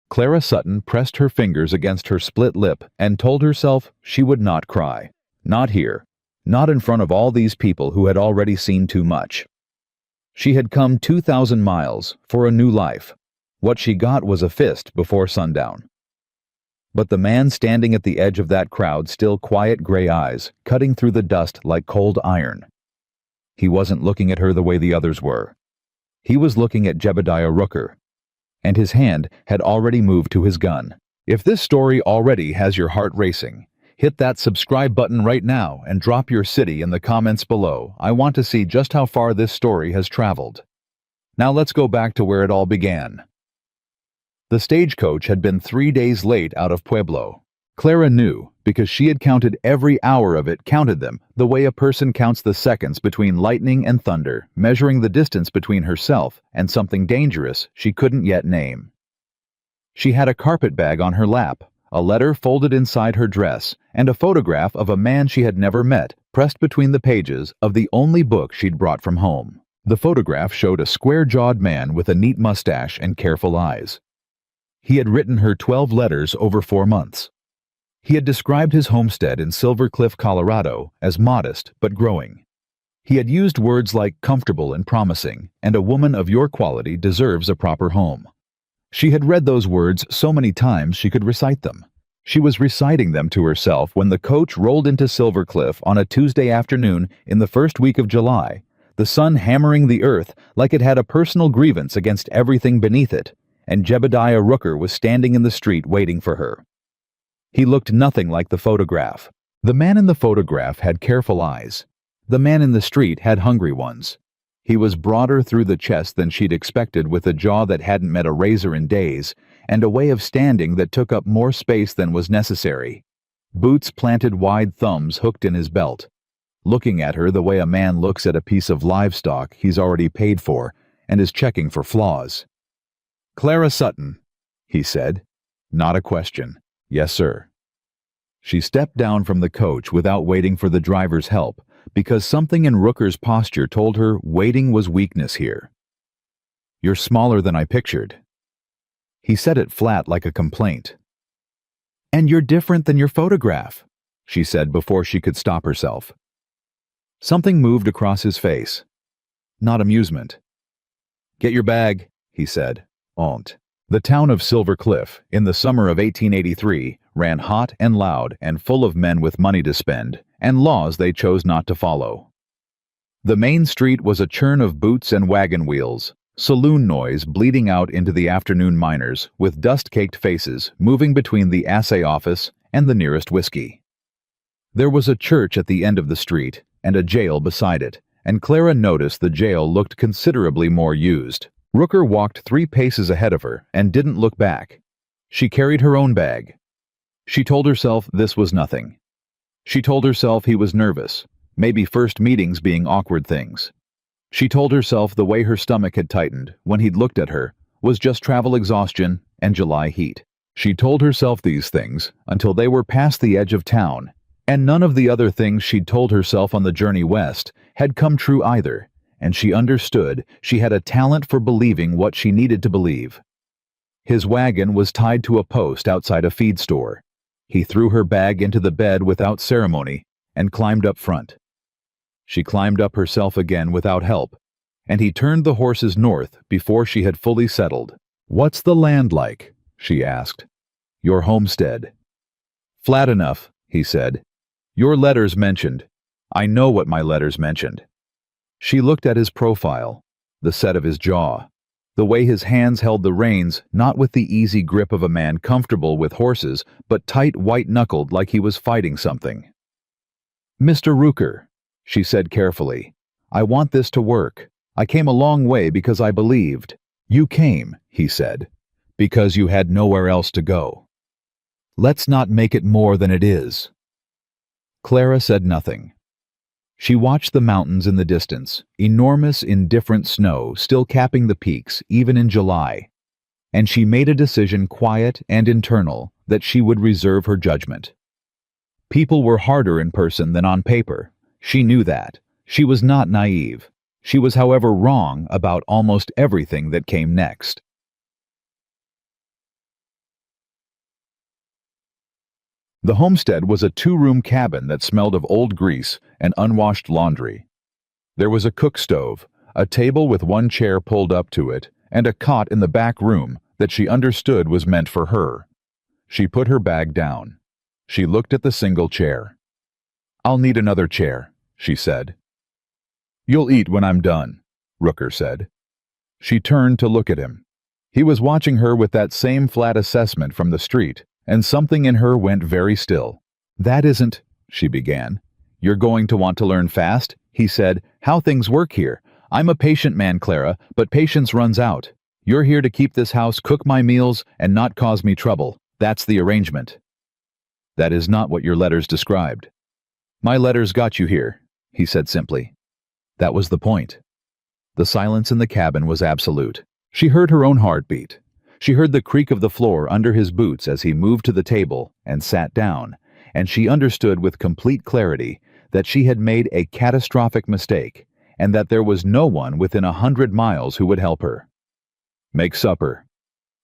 Clara Sutton pressed her fingers against her split lip and told herself she would not cry. Not here. Not in front of all these people who had already seen too much. She had come 2,000 miles for a new life. What she got was a fist before sundown. But the man standing at the edge of that crowd, still quiet gray eyes, cutting through the dust like cold iron. He wasn't looking at her the way the others were. He was looking at Jebediah Rooker, and his hand had already moved to his gun. If this story already has your heart racing, hit that subscribe button right now and drop your city in the comments below. I want to see just how far this story has traveled. Now let's go back to where it all began. The stagecoach had been 3 days late out of Pueblo. Clara knew, because she had counted every hour of it, counted them, the way a person counts the seconds between lightning and thunder, measuring the distance between herself and something dangerous she couldn't yet name. She had a carpet bag on her lap, a letter folded inside her dress, and a photograph of a man she had never met, pressed between the pages of the only book she'd brought from home. The photograph showed a square-jawed man with a neat mustache and careful eyes. He had written her 12 letters over 4 months. He had described his homestead in Silver Cliff, Colorado, as modest but growing. He had used words like comfortable and promising, and a woman of your quality deserves a proper home. She had read those words so many times she could recite them. She was reciting them to herself when the coach rolled into Silver Cliff on a Tuesday afternoon in the first week of July, the sun hammering the earth like it had a personal grievance against everything beneath it, and Jebediah Rooker was standing in the street waiting for her. He looked nothing like the photograph. The man in the photograph had careful eyes. The man in the street had hungry ones. He was broader through the chest than she'd expected, with a jaw that hadn't met a razor in days, and a way of standing that took up more space than was necessary. Boots planted wide thumbs hooked in his belt. Looking at her the way a man looks at a piece of livestock he's already paid for and is checking for flaws. "Clara Sutton," he said. Not a question. "Yes, sir." She stepped down from the coach without waiting for the driver's help, because something in Rooker's posture told her waiting was weakness here. "You're smaller than I pictured." He said it flat like a complaint. "And you're different than your photograph," she said before she could stop herself. Something moved across his face. Not amusement. "Get your bag," he said. "On't." The town of Silver Cliff, in the summer of 1883, ran hot and loud and full of men with money to spend, and laws they chose not to follow. The main street was a churn of boots and wagon wheels, saloon noise bleeding out into the afternoon miners, with dust-caked faces moving between the assay office and the nearest whiskey. There was a church at the end of the street, and a jail beside it, and Clara noticed the jail looked considerably more used. Rooker walked 3 paces ahead of her and didn't look back. She carried her own bag. She told herself this was nothing. She told herself he was nervous, maybe first meetings being awkward things. She told herself the way her stomach had tightened when he'd looked at her was just travel exhaustion and July heat. She told herself these things until they were past the edge of town, and none of the other things she'd told herself on the journey west had come true either. And she understood she had a talent for believing what she needed to believe. His wagon was tied to a post outside a feed store. He threw her bag into the bed without ceremony and climbed up front. She climbed up herself again without help, and he turned the horses north before she had fully settled. "What's the land like?" she asked. "Your homestead." "Flat enough," he said. "Your letters mentioned. I know what my letters mentioned." She looked at his profile, the set of his jaw, the way his hands held the reins, not with the easy grip of a man comfortable with horses, but tight, white-knuckled like he was fighting something. "Mr. Rooker," she said carefully, "I want this to work. I came a long way because I believed." "You came," he said, "because you had nowhere else to go. Let's not make it more than it is." Clara said nothing. She watched the mountains in the distance, enormous indifferent snow still capping the peaks even in July, and she made a decision, quiet and internal, that she would reserve her judgment. People were harder in person than on paper. She knew that. She was not naive. She was, however, wrong about almost everything that came next. The homestead was a two-room cabin that smelled of old grease and unwashed laundry. There was a cook stove, a table with one chair pulled up to it, and a cot in the back room that she understood was meant for her. She put her bag down. She looked at the single chair. "I'll need another chair," she said. "You'll eat when I'm done," Rooker said. She turned to look at him. He was watching her with that same flat assessment from the street, and something in her went very still. "That isn't," she began. "You're going to want to learn fast," he said, "how things work here. I'm a patient man, Clara, but patience runs out. You're here to keep this house, cook my meals, and not cause me trouble. That's the arrangement." "That is not what your letters described." "My letters got you here," he said simply. That was the point. The silence in the cabin was absolute. She heard her own heartbeat. She heard the creak of the floor under his boots as he moved to the table and sat down, and she understood with complete clarity that she had made a catastrophic mistake and that there was no one within 100 miles who would help her. "Make supper,"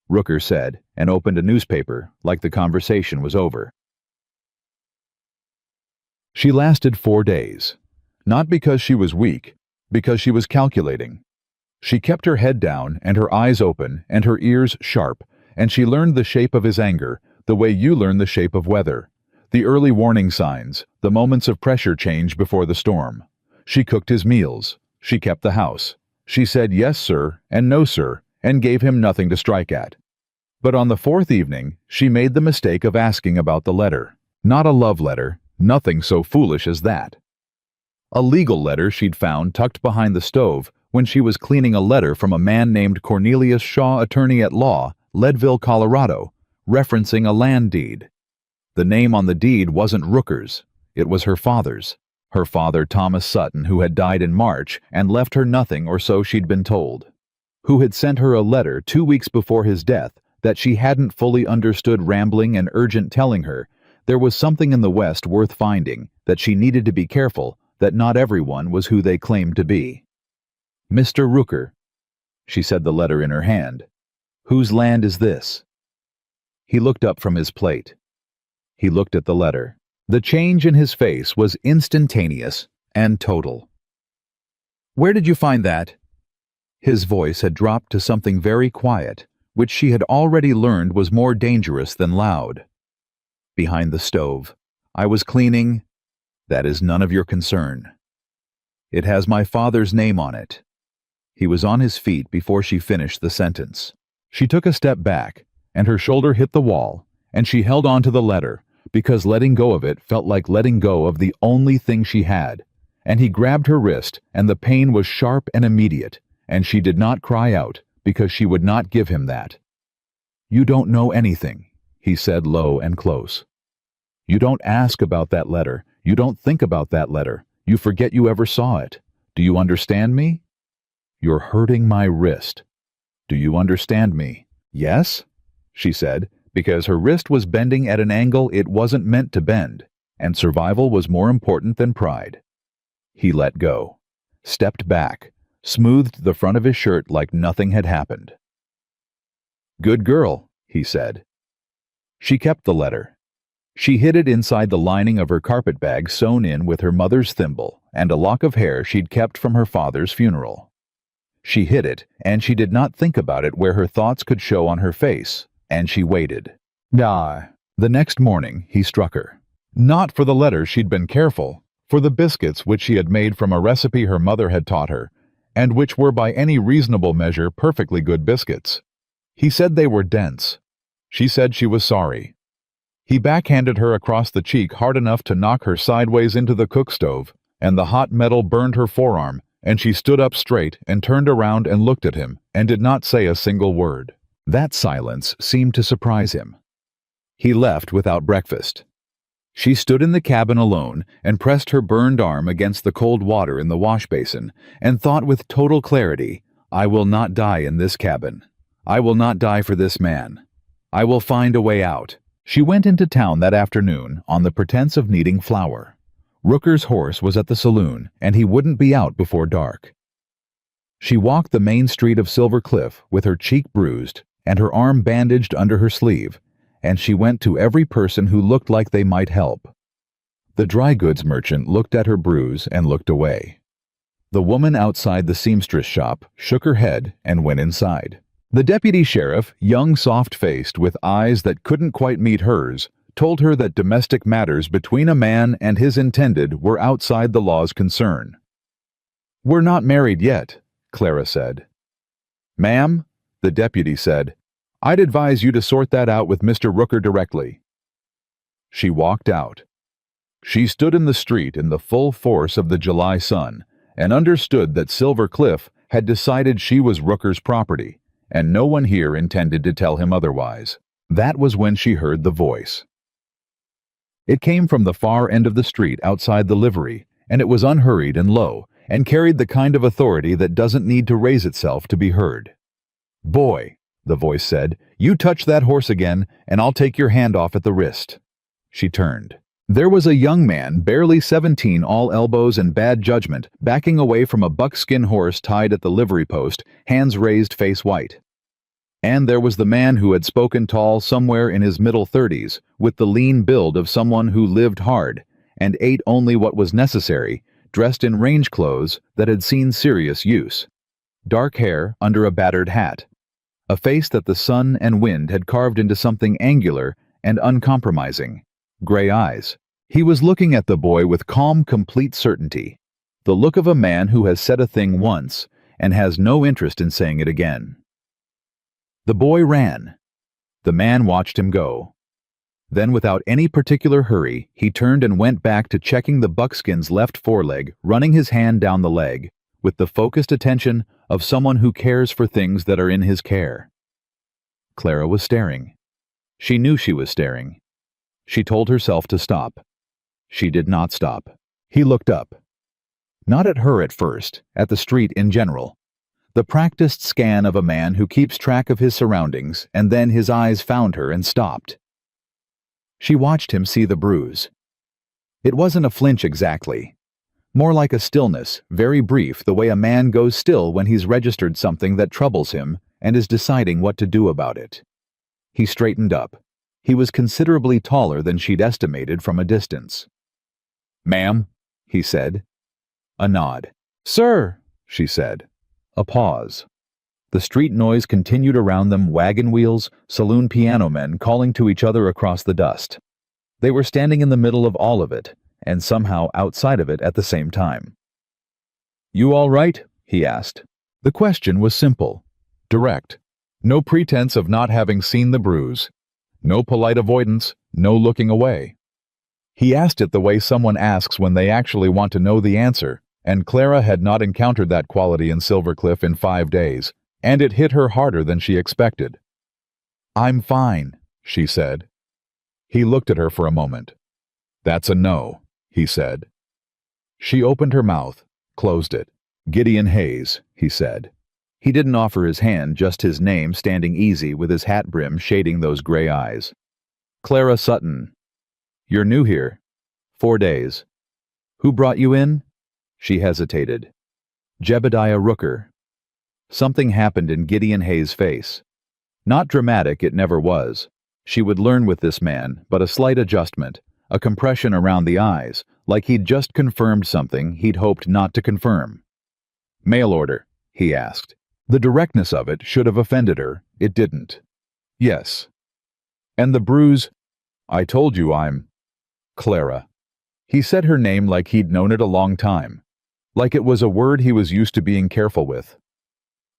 Rooker said, and opened a newspaper like the conversation was over. She lasted 4 days. Not because she was weak, because she was calculating. She kept her head down and her eyes open and her ears sharp, and she learned the shape of his anger, the way you learn the shape of weather, the early warning signs, the moments of pressure change before the storm. She cooked his meals. She kept the house. She said yes, sir, and no, sir, and gave him nothing to strike at. But on the 4th evening, she made the mistake of asking about the letter. Not a love letter, nothing so foolish as that. A legal letter she'd found tucked behind the stove when she was cleaning a letter from a man named Cornelius Shaw, attorney at law, Leadville, Colorado, referencing a land deed. The name on the deed wasn't Rooker's. It was her father's. Her father, Thomas Sutton, who had died in March and left her nothing, or so she'd been told. Who had sent her a letter 2 weeks before his death that she hadn't fully understood, rambling and urgent, telling her there was something in the West worth finding, that she needed to be careful, that not everyone was who they claimed to be. "Mr. Rooker," she said, the letter in her hand, "whose land is this?" He looked up from his plate. He looked at the letter. The change in his face was instantaneous and total. "Where did you find that?" His voice had dropped to something very quiet, which she had already learned was more dangerous than loud. "Behind the stove. I was cleaning." "That is none of your concern." "It has my father's name on it." He was on his feet before she finished the sentence. She took a step back, and her shoulder hit the wall, and she held on to the letter, because letting go of it felt like letting go of the only thing she had. And he grabbed her wrist, and the pain was sharp and immediate, and she did not cry out, because she would not give him that. "You don't know anything," he said low and close. "You don't ask about that letter. You don't think about that letter. You forget you ever saw it. Do you understand me? You're hurting my wrist. Do you understand me?" "Yes," she said, because her wrist was bending at an angle it wasn't meant to bend, and survival was more important than pride. He let go, stepped back, smoothed the front of his shirt like nothing had happened. "Good girl," he said. She kept the letter. She hid it inside the lining of her carpet bag, sewn in with her mother's thimble and a lock of hair she'd kept from her father's funeral. She hid it, and she did not think about it where her thoughts could show on her face, and she waited. The next morning, he struck her. Not for the letter she'd been careful, for the biscuits which she had made from a recipe her mother had taught her, and which were by any reasonable measure perfectly good biscuits. He said they were dense. She said she was sorry. He backhanded her across the cheek hard enough to knock her sideways into the cook stove, and the hot metal burned her forearm, and she stood up straight and turned around and looked at him, and did not say a single word. That silence seemed to surprise him. He left without breakfast. She stood in the cabin alone and pressed her burned arm against the cold water in the wash basin, and thought with total clarity, "I will not die in this cabin. I will not die for this man. I will find a way out." She went into town that afternoon on the pretense of needing flour. Rooker's horse was at the saloon, and he wouldn't be out before dark. She walked the main street of Silver Cliff with her cheek bruised and her arm bandaged under her sleeve, and she went to every person who looked like they might help. The dry goods merchant looked at her bruise and looked away. The woman outside the seamstress shop shook her head and went inside. The deputy sheriff, young, soft-faced, with eyes that couldn't quite meet hers, told her that domestic matters between a man and his intended were outside the law's concern. "We're not married yet," Clara said. "Ma'am," the deputy said, "I'd advise you to sort that out with Mr. Rooker directly." She walked out. She stood in the street in the full force of the July sun and understood that Silver Cliff had decided she was Rooker's property, and no one here intended to tell him otherwise. That was when she heard the voice. It came from the far end of the street outside the livery, and it was unhurried and low, and carried the kind of authority that doesn't need to raise itself to be heard. "Boy," the voice said, "you touch that horse again, and I'll take your hand off at the wrist." She turned. There was a young man, barely 17, all elbows and bad judgment, backing away from a buckskin horse tied at the livery post, hands raised, face white. And there was the man who had spoken tall, somewhere in his middle 30s, with the lean build of someone who lived hard and ate only what was necessary, dressed in range clothes that had seen serious use. Dark hair under a battered hat. A face that the sun and wind had carved into something angular and uncompromising. Gray eyes. He was looking at the boy with calm, complete certainty. The look of a man who has said a thing once and has no interest in saying it again. The boy ran. The man watched him go. Then, without any particular hurry, he turned and went back to checking the buckskin's left foreleg, running his hand down the leg, with the focused attention of someone who cares for things that are in his care. Clara was staring. She knew she was staring. She told herself to stop. She did not stop. He looked up. Not at her at first, at the street in general. The practiced scan of a man who keeps track of his surroundings, and then his eyes found her and stopped. She watched him see the bruise. It wasn't a flinch exactly. More like a stillness, very brief, the way a man goes still when he's registered something that troubles him and is deciding what to do about it. He straightened up. He was considerably taller than she'd estimated from a distance. "Ma'am," he said. A nod. "Sir," she said. A pause. The street noise continued around them, wagon wheels, saloon piano men calling to each other across the dust. They were standing in the middle of all of it, and somehow outside of it at the same time. "You all right?" he asked. The question was simple, direct. No pretense of not having seen the bruise. No polite avoidance, no looking away. He asked it the way someone asks when they actually want to know the answer, and Clara had not encountered that quality in Silver Cliff in 5 days, and it hit her harder than she expected. "I'm fine," she said. He looked at her for a moment. "That's a no," he said. She opened her mouth, closed it. "Gideon Hayes," he said. He didn't offer his hand, just his name, standing easy with his hat brim shading those gray eyes. "Clara Sutton. You're new here. 4 days. Who brought you in?" She hesitated. "Jebediah Rooker." Something happened in Gideon Hayes' face. Not dramatic, it never was. She would learn with this man, but a slight adjustment, a compression around the eyes, like he'd just confirmed something he'd hoped not to confirm. "Mail order?" he asked. The directness of it should have offended her. It didn't. "Yes." "And the bruise?" "I told you I'm Clara." He said her name like he'd known it a long time, like it was a word he was used to being careful with.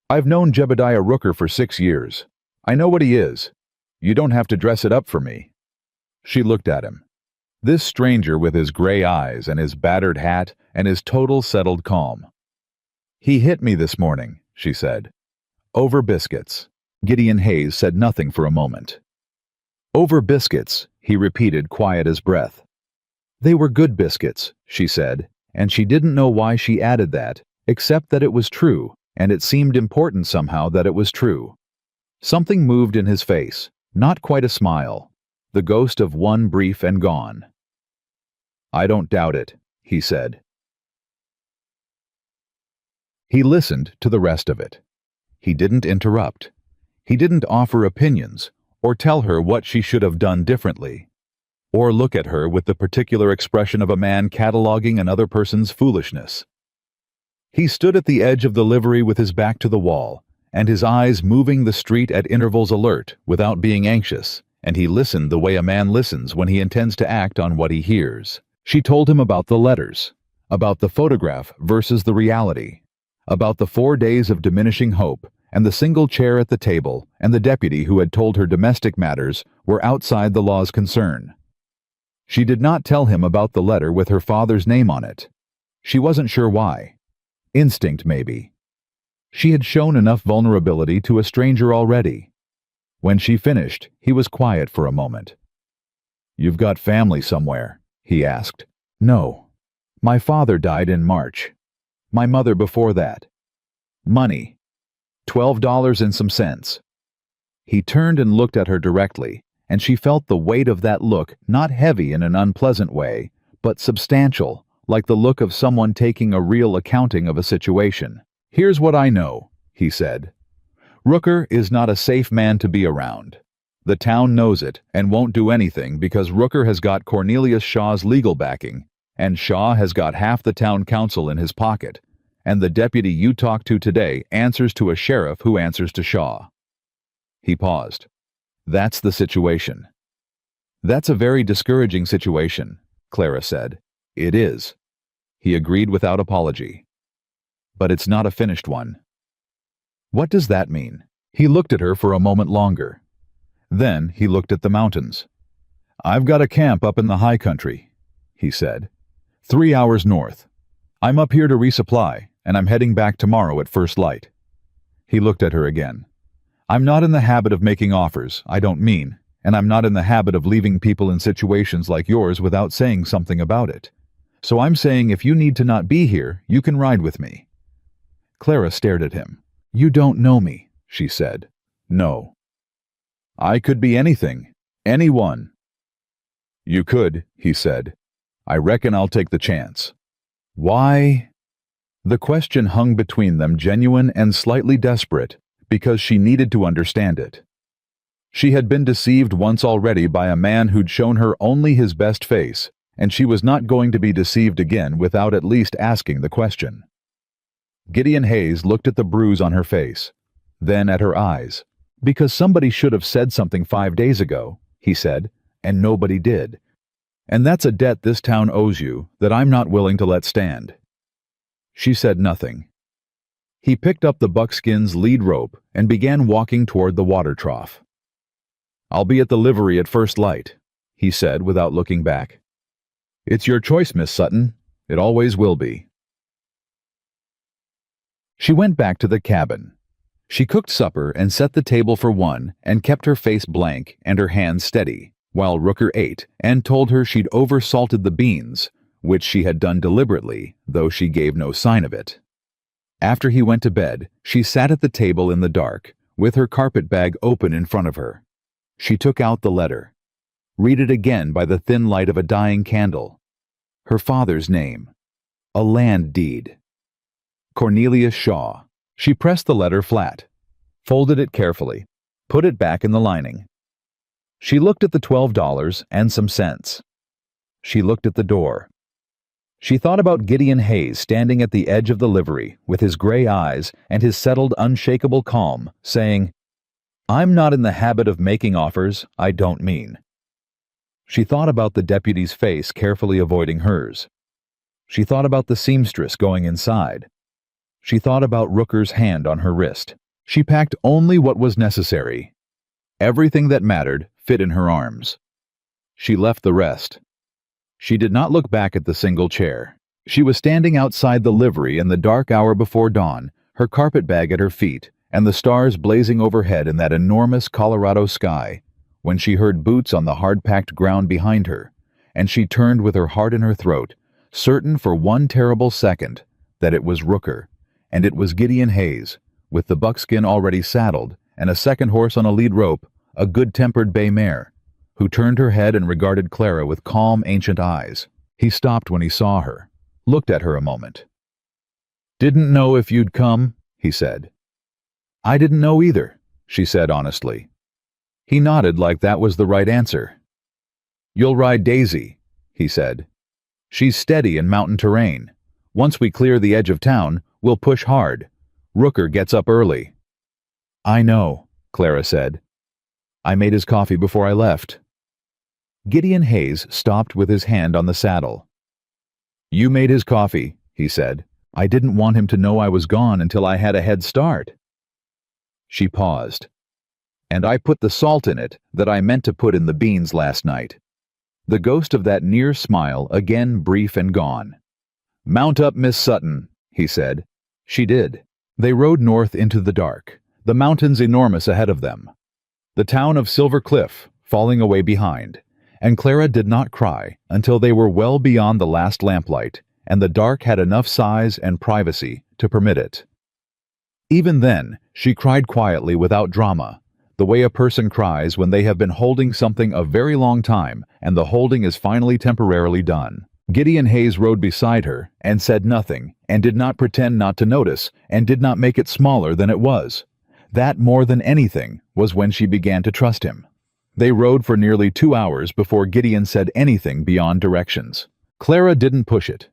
"I've known Jebediah Rooker for 6 years. I know what he is. You don't have to dress it up for me." She looked at him. This stranger with his gray eyes and his battered hat and his total settled calm. "He hit me this morning," she said. "Over biscuits." Gideon Hayes said nothing for a moment. "Over biscuits," he repeated, quiet as breath. "They were good biscuits," she said, and she didn't know why she added that, except that it was true, and it seemed important somehow that it was true. Something moved in his face, not quite a smile, the ghost of one brief and gone. "I don't doubt it," he said. He listened to the rest of it. He didn't interrupt. He didn't offer opinions, or tell her what she should have done differently, or look at her with the particular expression of a man cataloging another person's foolishness. He stood at the edge of the livery with his back to the wall, and his eyes moving the street at intervals alert without being anxious, and he listened the way a man listens when he intends to act on what he hears. She told him about the letters, about the photograph versus the reality, about the 4 days of diminishing hope, and the single chair at the table, and the deputy who had told her domestic matters were outside the law's concern. She did not tell him about the letter with her father's name on it. She wasn't sure why. Instinct, maybe. She had shown enough vulnerability to a stranger already. When she finished, he was quiet for a moment. "You've got family somewhere?" he asked. "No. My father died in March. My mother before that. Money. $12 and some cents." He turned and looked at her directly, and she felt the weight of that look, not heavy in an unpleasant way, but substantial, like the look of someone taking a real accounting of a situation. "Here's what I know," he said. "Rooker is not a safe man to be around. The town knows it and won't do anything because Rooker has got Cornelius Shaw's legal backing, and Shaw has got half the town council in his pocket, and the deputy you talked to today answers to a sheriff who answers to Shaw." He paused. "That's the situation." "That's a very discouraging situation," Clara said. "It is." He agreed without apology. "But it's not a finished one." "What does that mean?" He looked at her for a moment longer. Then he looked at the mountains. "I've got a camp up in the high country," he said. 3 hours north. I'm up here to resupply, and I'm heading back tomorrow at first light." He looked at her again. "I'm not in the habit of making offers, I don't mean, and I'm not in the habit of leaving people in situations like yours without saying something about it. So I'm saying if you need to not be here, you can ride with me." Clara stared at him. "You don't know me," she said. "No." "I could be anything. Anyone." "You could," he said. "I reckon I'll take the chance." "Why?" The question hung between them, genuine and slightly desperate, because she needed to understand it. She had been deceived once already by a man who'd shown her only his best face, and she was not going to be deceived again without at least asking the question. Gideon Hayes looked at the bruise on her face, then at her eyes. "Because somebody should have said something 5 days ago," he said, "and nobody did. And that's a debt this town owes you that I'm not willing to let stand." She said nothing. He picked up the buckskin's lead rope and began walking toward the water trough. "I'll be at the livery at first light," he said without looking back. "It's your choice, Miss Sutton. It always will be." She went back to the cabin. She cooked supper and set the table for one and kept her face blank and her hands steady, while Rooker ate and told her she'd oversalted the beans, which she had done deliberately, though she gave no sign of it. After he went to bed, she sat at the table in the dark, with her carpet bag open in front of her. She took out the letter. Read it again by the thin light of a dying candle. Her father's name. A land deed. Cornelius Shaw. She pressed the letter flat, folded it carefully, put it back in the lining. She looked at the $12 and some cents. She looked at the door. She thought about Gideon Hayes standing at the edge of the livery with his gray eyes and his settled, unshakable calm, saying, "I'm not in the habit of making offers I don't mean." She thought about the deputy's face carefully avoiding hers. She thought about the seamstress going inside. She thought about Rooker's hand on her wrist. She packed only what was necessary. Everything that mattered fit in her arms. She left the rest. She did not look back at the single chair. She was standing outside the livery in the dark hour before dawn, her carpet bag at her feet, and the stars blazing overhead in that enormous Colorado sky, when she heard boots on the hard-packed ground behind her, and she turned with her heart in her throat, certain for one terrible second that it was Rooker, and it was Gideon Hayes, with the buckskin already saddled, and a second horse on a lead rope, a good-tempered bay mare, who turned her head and regarded Clara with calm, ancient eyes. He stopped when he saw her, looked at her a moment. "Didn't know if you'd come," he said. "I didn't know either," she said honestly. He nodded like that was the right answer. "You'll ride Daisy," he said. "She's steady in mountain terrain. Once we clear the edge of town, we'll push hard. Rooker gets up early." "I know," Clara said. "I made his coffee before I left." Gideon Hayes stopped with his hand on the saddle. "You made his coffee," he said. "I didn't want him to know I was gone until I had a head start." She paused. "And I put the salt in it that I meant to put in the beans last night." The ghost of that near smile again brief and gone. "Mount up, Miss Sutton," he said. She did. They rode north into the dark, the mountains enormous ahead of them, the town of Silver Cliff falling away behind, and Clara did not cry until they were well beyond the last lamplight, and the dark had enough size and privacy to permit it. Even then, she cried quietly without drama, the way a person cries when they have been holding something a very long time and the holding is finally temporarily done. Gideon Hayes rode beside her and said nothing, and did not pretend not to notice, and did not make it smaller than it was. That, more than anything, was when she began to trust him. They rode for nearly 2 hours before Gideon said anything beyond directions. Clara didn't push it.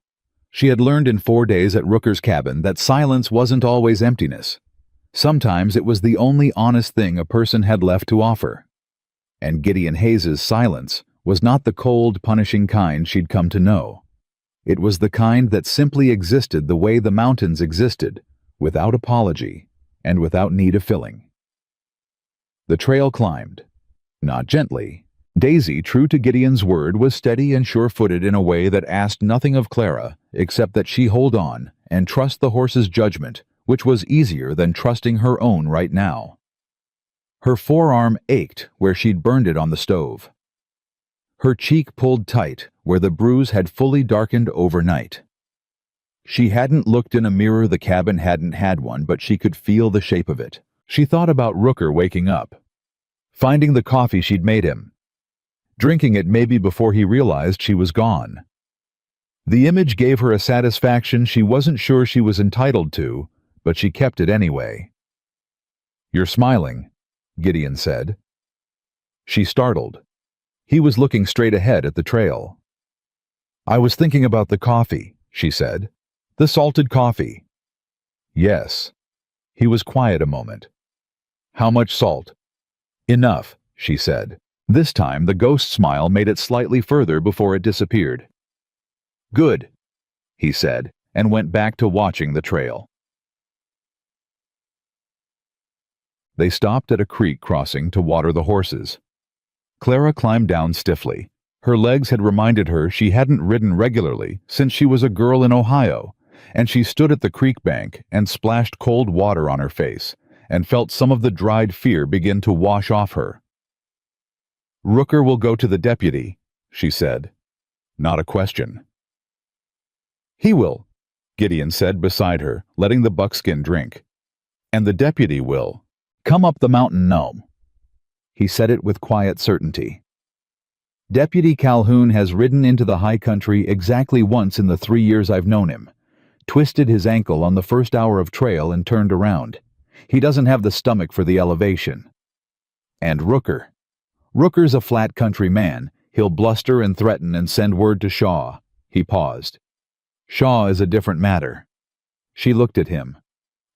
She had learned in 4 days at Rooker's cabin that silence wasn't always emptiness. Sometimes it was the only honest thing a person had left to offer. And Gideon Hayes's silence was not the cold, punishing kind she'd come to know. It was the kind that simply existed the way the mountains existed, without apology and without need of filling. The trail climbed. Not gently. Daisy, true to Gideon's word, was steady and sure-footed in a way that asked nothing of Clara except that she hold on and trust the horse's judgment, which was easier than trusting her own right now. Her forearm ached where she'd burned it on the stove. Her cheek pulled tight where the bruise had fully darkened overnight. She hadn't looked in a mirror, the cabin hadn't had one, but she could feel the shape of it. She thought about Rooker waking up, finding the coffee she'd made him, drinking it maybe before he realized she was gone. The image gave her a satisfaction she wasn't sure she was entitled to, but she kept it anyway. "You're smiling," Gideon said. She startled. He was looking straight ahead at the trail. "I was thinking about the coffee," she said. "The salted coffee." "Yes." He was quiet a moment. "How much salt?" "Enough," she said. This time the ghost smile made it slightly further before it disappeared. "Good," he said, and went back to watching the trail. They stopped at a creek crossing to water the horses. Clara climbed down stiffly. Her legs had reminded her she hadn't ridden regularly since she was a girl in Ohio, and she stood at the creek bank and splashed cold water on her face, and felt some of the dried fear begin to wash off her. "Rooker will go to the deputy," she said. Not a question. "He will," Gideon said beside her, letting the buckskin drink. "And the deputy will come up the mountain gnome." He said it with quiet certainty. "Deputy Calhoun has ridden into the high country exactly once in the 3 years I've known him, twisted his ankle on the first hour of trail and turned around. He doesn't have the stomach for the elevation. And Rooker's a flat country man. He'll bluster and threaten and send word to Shaw." He paused. "Shaw is a different matter." She looked at him.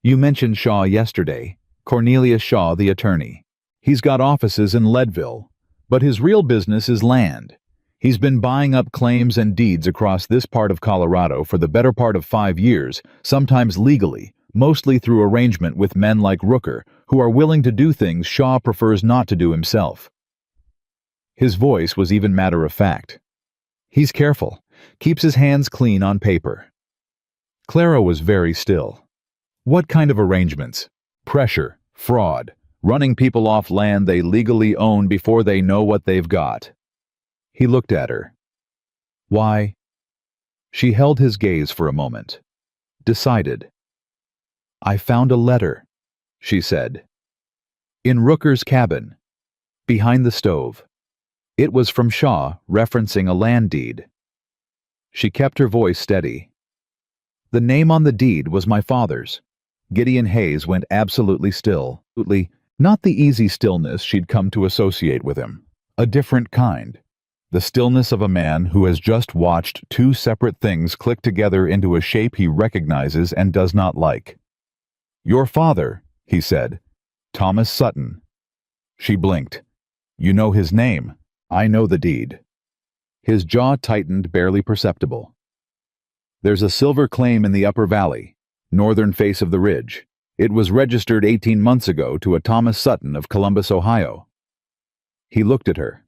"You mentioned Shaw yesterday. Cornelius Shaw, the attorney. He's got offices in Leadville, but his real business is land. He's been buying up claims and deeds across this part of Colorado for the better part of 5 years, sometimes legally, mostly through arrangement with men like Rooker, who are willing to do things Shaw prefers not to do himself." His voice was even matter-of-fact. "He's careful, keeps his hands clean on paper." Clara was very still. What kind of arrangements? Pressure, fraud, running people off land they legally own before they know what they've got. He looked at her. "Why?" She held his gaze for a moment. Decided. "I found a letter," she said. "In Rooker's cabin, behind the stove. It was from Shaw, referencing a land deed." She kept her voice steady. "The name on the deed was my father's." Gideon Hayes went absolutely still. Not the easy stillness she'd come to associate with him. A different kind. The stillness of a man who has just watched two separate things click together into a shape he recognizes and does not like. "Your father," he said. "Thomas Sutton." She blinked. "You know his name. I know the deed." His jaw tightened, barely perceptible. "There's a silver claim in the upper valley, northern face of the ridge. It was registered 18 months ago to a Thomas Sutton of Columbus, Ohio." He looked at her.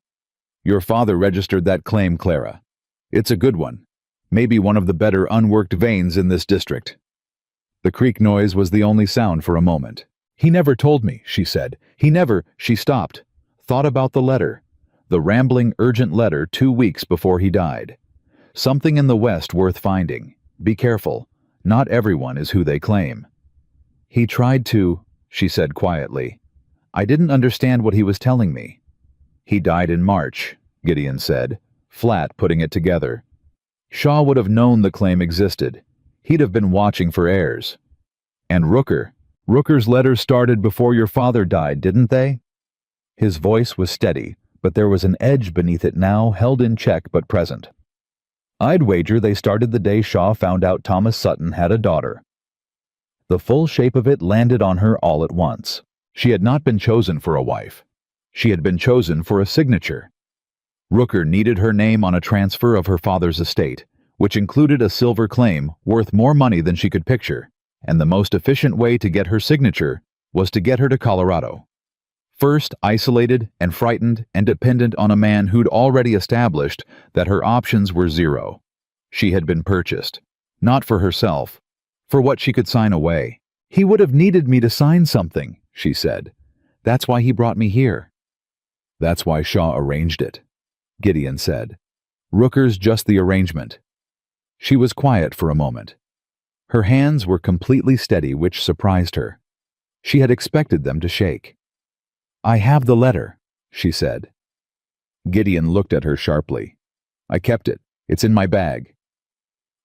"Your father registered that claim, Clara. It's a good one. Maybe one of the better unworked veins in this district." The creak noise was the only sound for a moment. "He never told me," she said. "He never—" She stopped, thought about the letter. The rambling, urgent letter 2 weeks before he died. Something in the West worth finding. Be careful. Not everyone is who they claim. "He tried to," she said quietly. "I didn't understand what he was telling me." "He died in March," Gideon said, flat, putting it together. "Shaw would have known the claim existed. He'd have been watching for heirs." "And Rooker's letters started before your father died, didn't they?" His voice was steady, but there was an edge beneath it now, held in check but present. "I'd wager they started the day Shaw found out Thomas Sutton had a daughter." The full shape of it landed on her all at once. She had not been chosen for a wife. She had been chosen for a signature. Rooker needed her name on a transfer of her father's estate, which included a silver claim worth more money than she could picture, and the most efficient way to get her signature was to get her to Colorado. First, isolated and frightened and dependent on a man who'd already established that her options were zero. She had been purchased. Not for herself. For what she could sign away. "He would have needed me to sign something," she said. "That's why he brought me here." "That's why Shaw arranged it," Gideon said. "Rooker's just the arrangement." She was quiet for a moment. Her hands were completely steady, which surprised her. She had expected them to shake. "I have the letter," she said. Gideon looked at her sharply. "I kept it. It's in my bag."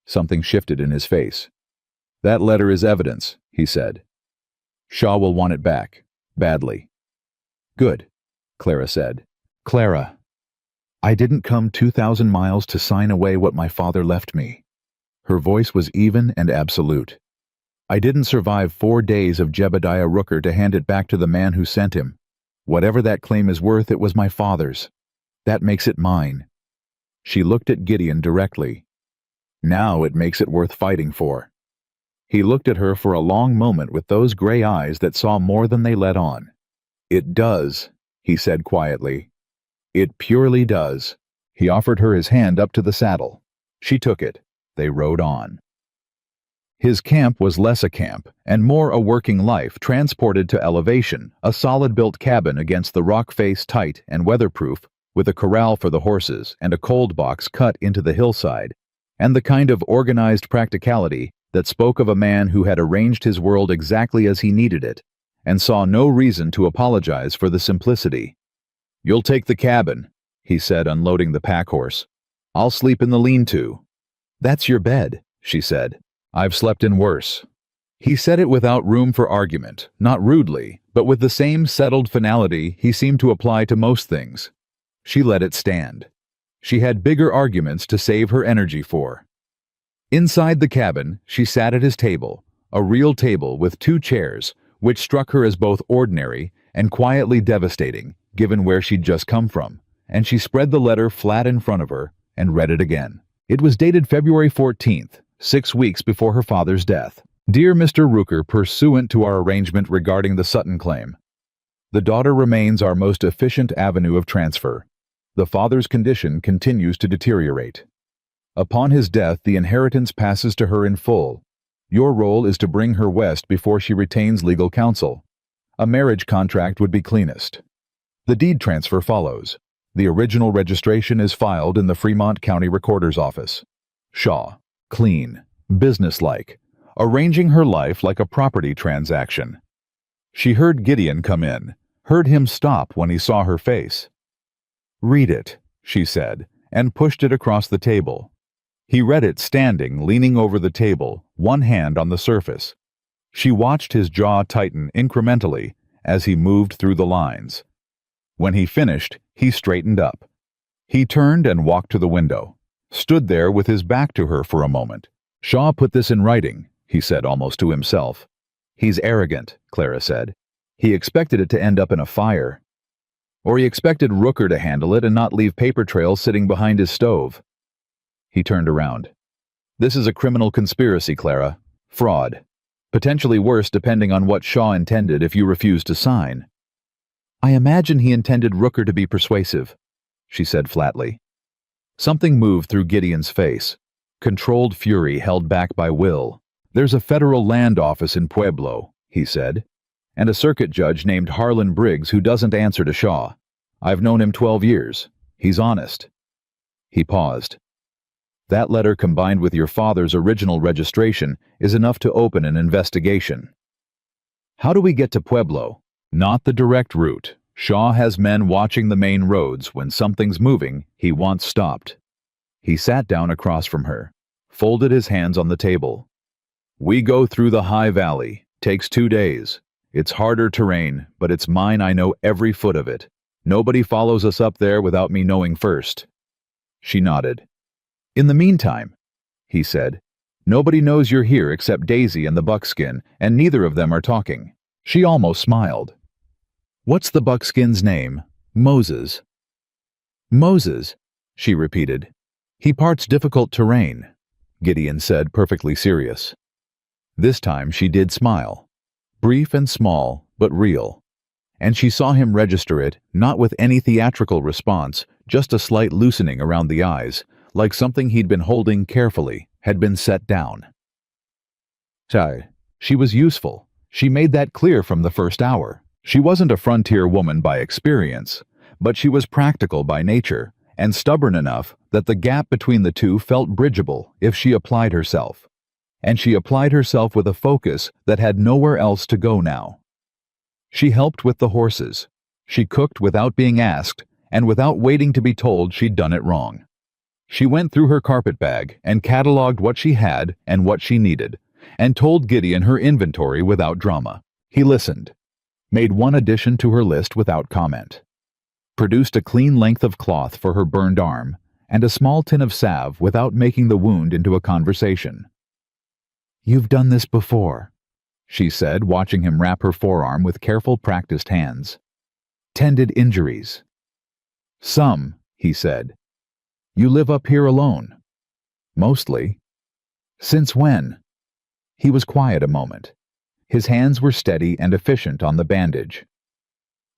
Something shifted in his face. "That letter is evidence," he said. "Shaw will want it back. Badly." "Good," Clara said. "Clara, I didn't come 2,000 miles to sign away what my father left me." Her voice was even and absolute. "I didn't survive 4 days of Jebediah Rooker to hand it back to the man who sent him. Whatever that claim is worth, it was my father's. That makes it mine." She looked at Gideon directly. "Now it makes it worth fighting for." He looked at her for a long moment with those gray eyes that saw more than they let on. "It does," he said quietly. "It purely does." He offered her his hand up to the saddle. She took it. They rode on. His camp was less a camp, and more a working life transported to elevation, a solid-built cabin against the rock face tight and weatherproof, with a corral for the horses and a cold box cut into the hillside, and the kind of organized practicality that spoke of a man who had arranged his world exactly as he needed it, and saw no reason to apologize for the simplicity. "You'll take the cabin," he said, unloading the pack horse. "I'll sleep in the lean-to." "That's your bed," she said. "I've slept in worse." He said it without room for argument, not rudely, but with the same settled finality he seemed to apply to most things. She let it stand. She had bigger arguments to save her energy for. Inside the cabin, she sat at his table, a real table with 2 chairs, which struck her as both ordinary and quietly devastating, given where she'd just come from, and she spread the letter flat in front of her and read it again. It was dated February 14th, 6 weeks before her father's death. "Dear Mr. Rooker, pursuant to our arrangement regarding the Sutton claim, the daughter remains our most efficient avenue of transfer. The father's condition continues to deteriorate. Upon his death, the inheritance passes to her in full. Your role is to bring her west before she retains legal counsel. A marriage contract would be cleanest. The deed transfer follows. The original registration is filed in the Fremont County Recorder's Office. Shaw, clean, businesslike, arranging her life like a property transaction." She heard Gideon come in, heard him stop when he saw her face. "Read it," she said, and pushed it across the table. He read it standing, leaning over the table, one hand on the surface. She watched his jaw tighten incrementally as he moved through the lines. When he finished, he straightened up. He turned and walked to the window, stood there with his back to her for a moment. Shaw put this in writing, he said almost to himself. He's arrogant, Clara said. He expected it to end up in a fire. Or he expected Rooker to handle it and not leave paper trails sitting behind his stove. He turned around. This is a criminal conspiracy, Clara. Fraud. Potentially worse depending on what Shaw intended if you refuse to sign. I imagine he intended Rooker to be persuasive, she said flatly. Something moved through Gideon's face. Controlled fury held back by will. There's a federal land office in Pueblo, he said, and a circuit judge named Harlan Briggs who doesn't answer to Shaw. I've known him 12 years. He's honest. He paused. That letter combined with your father's original registration is enough to open an investigation. How do we get to Pueblo? Not the direct route. Shaw has men watching the main roads. When something's moving, he wants stopped. He sat down across from her, folded his hands on the table. We go through the high valley. Takes 2 days. It's harder terrain, but it's mine. I know every foot of it. Nobody follows us up there without me knowing first. She nodded. In the meantime, he said, nobody knows you're here except Daisy and the buckskin, and neither of them are talking. She almost smiled. What's the buckskin's name? Moses. Moses, she repeated. He parts difficult terrain, Gideon said, perfectly serious. This time she did smile. Brief and small, but real. And she saw him register it, not with any theatrical response, just a slight loosening around the eyes, like something he'd been holding carefully, had been set down. She was useful. She made that clear from the first hour. She wasn't a frontier woman by experience, but she was practical by nature, and stubborn enough that the gap between the two felt bridgeable if she applied herself. And she applied herself with a focus that had nowhere else to go now. She helped with the horses. She cooked without being asked, and without waiting to be told she'd done it wrong. She went through her carpetbag and cataloged what she had and what she needed, and told Gideon her inventory without drama. He listened, made one addition to her list without comment, produced a clean length of cloth for her burned arm, and a small tin of salve without making the wound into a conversation. You've done this before, she said, watching him wrap her forearm with careful, practiced hands. Tended injuries. Some, he said. You live up here alone. Mostly. Since when? He was quiet a moment. His hands were steady and efficient on the bandage.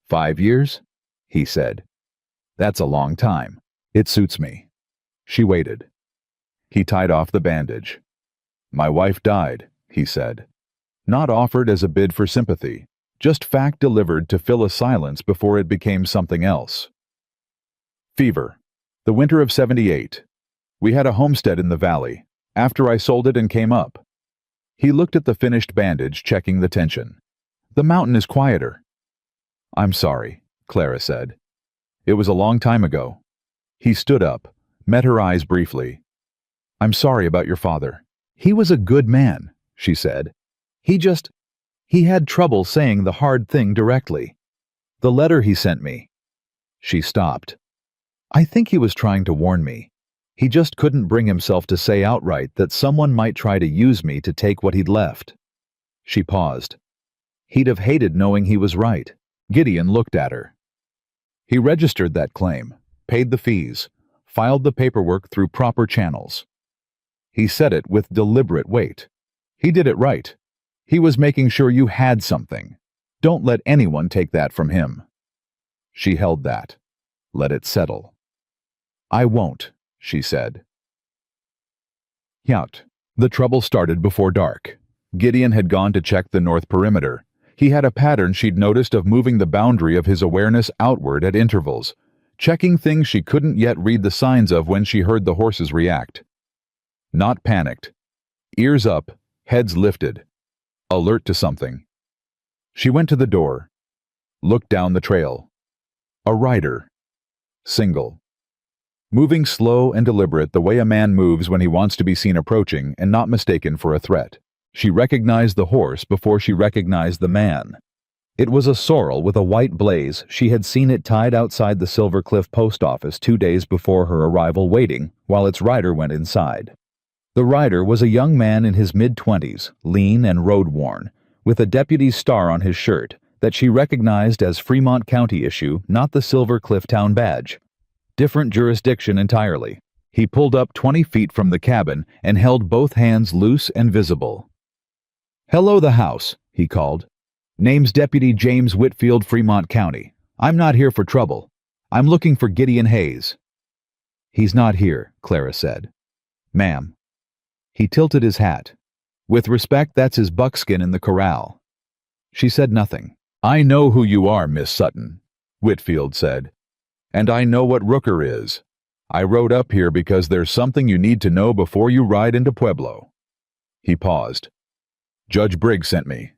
5 years? He said. That's a long time. It suits me. She waited. He tied off the bandage. My wife died, he said. Not offered as a bid for sympathy, just fact delivered to fill a silence before it became something else. Fever. The winter of '78. We had a homestead in the valley, after I sold it and came up. He looked at the finished bandage, checking the tension. The mountain is quieter. I'm sorry, Clara said. It was a long time ago. He stood up, met her eyes briefly. I'm sorry about your father. He was a good man, she said. He had trouble saying the hard thing directly. The letter he sent me. She stopped. I think he was trying to warn me. He just couldn't bring himself to say outright that someone might try to use me to take what he'd left. She paused. He'd have hated knowing he was right. Gideon looked at her. He registered that claim, paid the fees, filed the paperwork through proper channels. He said it with deliberate weight. He did it right. He was making sure you had something. Don't let anyone take that from him. She held that. Let it settle. I won't, she said. Yacht. The trouble started before dark. Gideon had gone to check the north perimeter. He had a pattern she'd noticed of moving the boundary of his awareness outward at intervals, checking things she couldn't yet read the signs of when she heard the horses react. Not panicked. Ears up, heads lifted. Alert to something. She went to the door. Looked down the trail. A rider. Single. Moving slow and deliberate the way a man moves when he wants to be seen approaching and not mistaken for a threat. She recognized the horse before she recognized the man. It was a sorrel with a white blaze. She had seen it tied outside the Silver Cliff post office 2 days before her arrival, waiting while its rider went inside. The rider was a young man in his mid-20s, lean and road-worn, with a deputy's star on his shirt that she recognized as Fremont County issue, not the Silver Cliff Town badge. Different jurisdiction entirely. He pulled up 20 feet from the cabin and held both hands loose and visible. "Hello, the house," he called. "Name's Deputy James Whitfield, Fremont County. I'm not here for trouble. I'm looking for Gideon Hayes." "He's not here," Clara said. "Ma'am." He tilted his hat. "With respect, that's his buckskin in the corral." She said nothing. "I know who you are, Miss Sutton," Whitfield said. "And I know what Rooker is. I rode up here because there's something you need to know before you ride into Pueblo." He paused. "Judge Briggs sent me."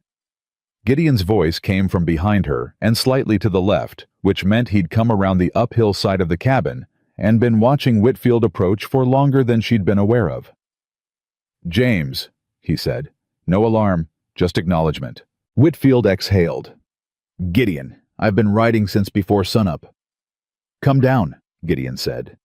Gideon's voice came from behind her and slightly to the left, which meant he'd come around the uphill side of the cabin and been watching Whitfield approach for longer than she'd been aware of. "James," he said. "No alarm, just acknowledgement." Whitfield exhaled. "Gideon, I've been riding since before sunup." "Come down," Gideon said.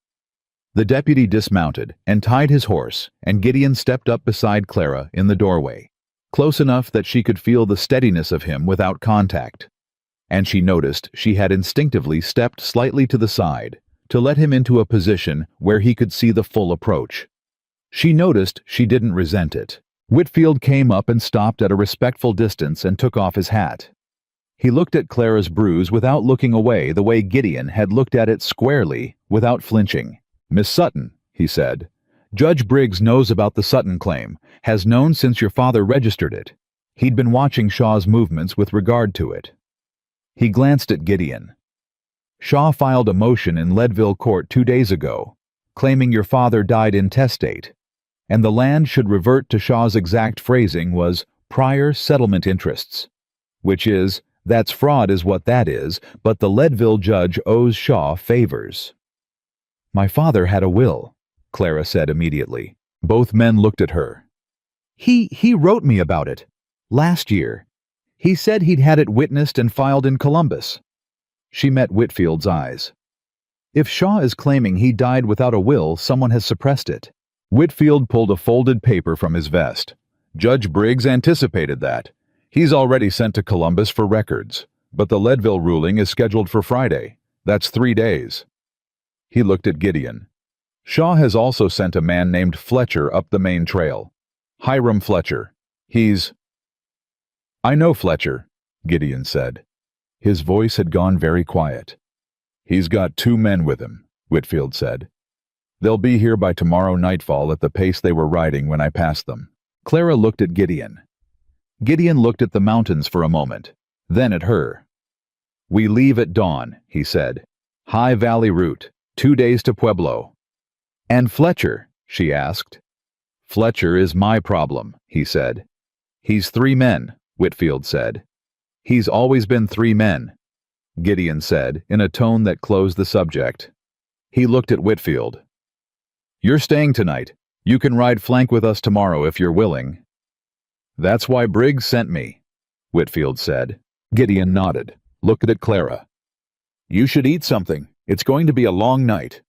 The deputy dismounted and tied his horse, and Gideon stepped up beside Clara in the doorway, close enough that she could feel the steadiness of him without contact. And she noticed she had instinctively stepped slightly to the side to let him into a position where he could see the full approach. She noticed she didn't resent it. Whitfield came up and stopped at a respectful distance and took off his hat. He looked at Clara's bruise without looking away the way Gideon had looked at it squarely, without flinching. "Miss Sutton," he said, "Judge Briggs knows about the Sutton claim, has known since your father registered it. He'd been watching Shaw's movements with regard to it." He glanced at Gideon. "Shaw filed a motion in Leadville Court 2 days ago, claiming your father died intestate, and the land should revert to Shaw's exact phrasing was prior settlement interests, which is, that's fraud is what that is, but the Leadville judge owes Shaw favors." "My father had a will," Clara said immediately. Both men looked at her. He wrote me about it. Last year. He said he'd had it witnessed and filed in Columbus." She met Whitfield's eyes. "If Shaw is claiming he died without a will, someone has suppressed it." Whitfield pulled a folded paper from his vest. "Judge Briggs anticipated that. He's already sent to Columbus for records, but the Leadville ruling is scheduled for Friday. That's 3 days. He looked at Gideon. "Shaw has also sent a man named Fletcher up the main trail. Hiram Fletcher. He's—" "I know Fletcher," Gideon said. His voice had gone very quiet. "He's got 2 men with him," Whitfield said. "They'll be here by tomorrow nightfall at the pace they were riding when I passed them." Clara looked at Gideon. Gideon looked at the mountains for a moment, then at her. "We leave at dawn," he said. "High Valley route, 2 days to Pueblo." "And Fletcher?" she asked. "Fletcher is my problem," he said. "He's 3 men," Whitfield said. "He's always been 3 men," Gideon said in a tone that closed the subject. He looked at Whitfield. "You're staying tonight. You can ride flank with us tomorrow if you're willing." "That's why Briggs sent me," Whitfield said. Gideon nodded, looked at Clara. "You should eat something. It's going to be a long night."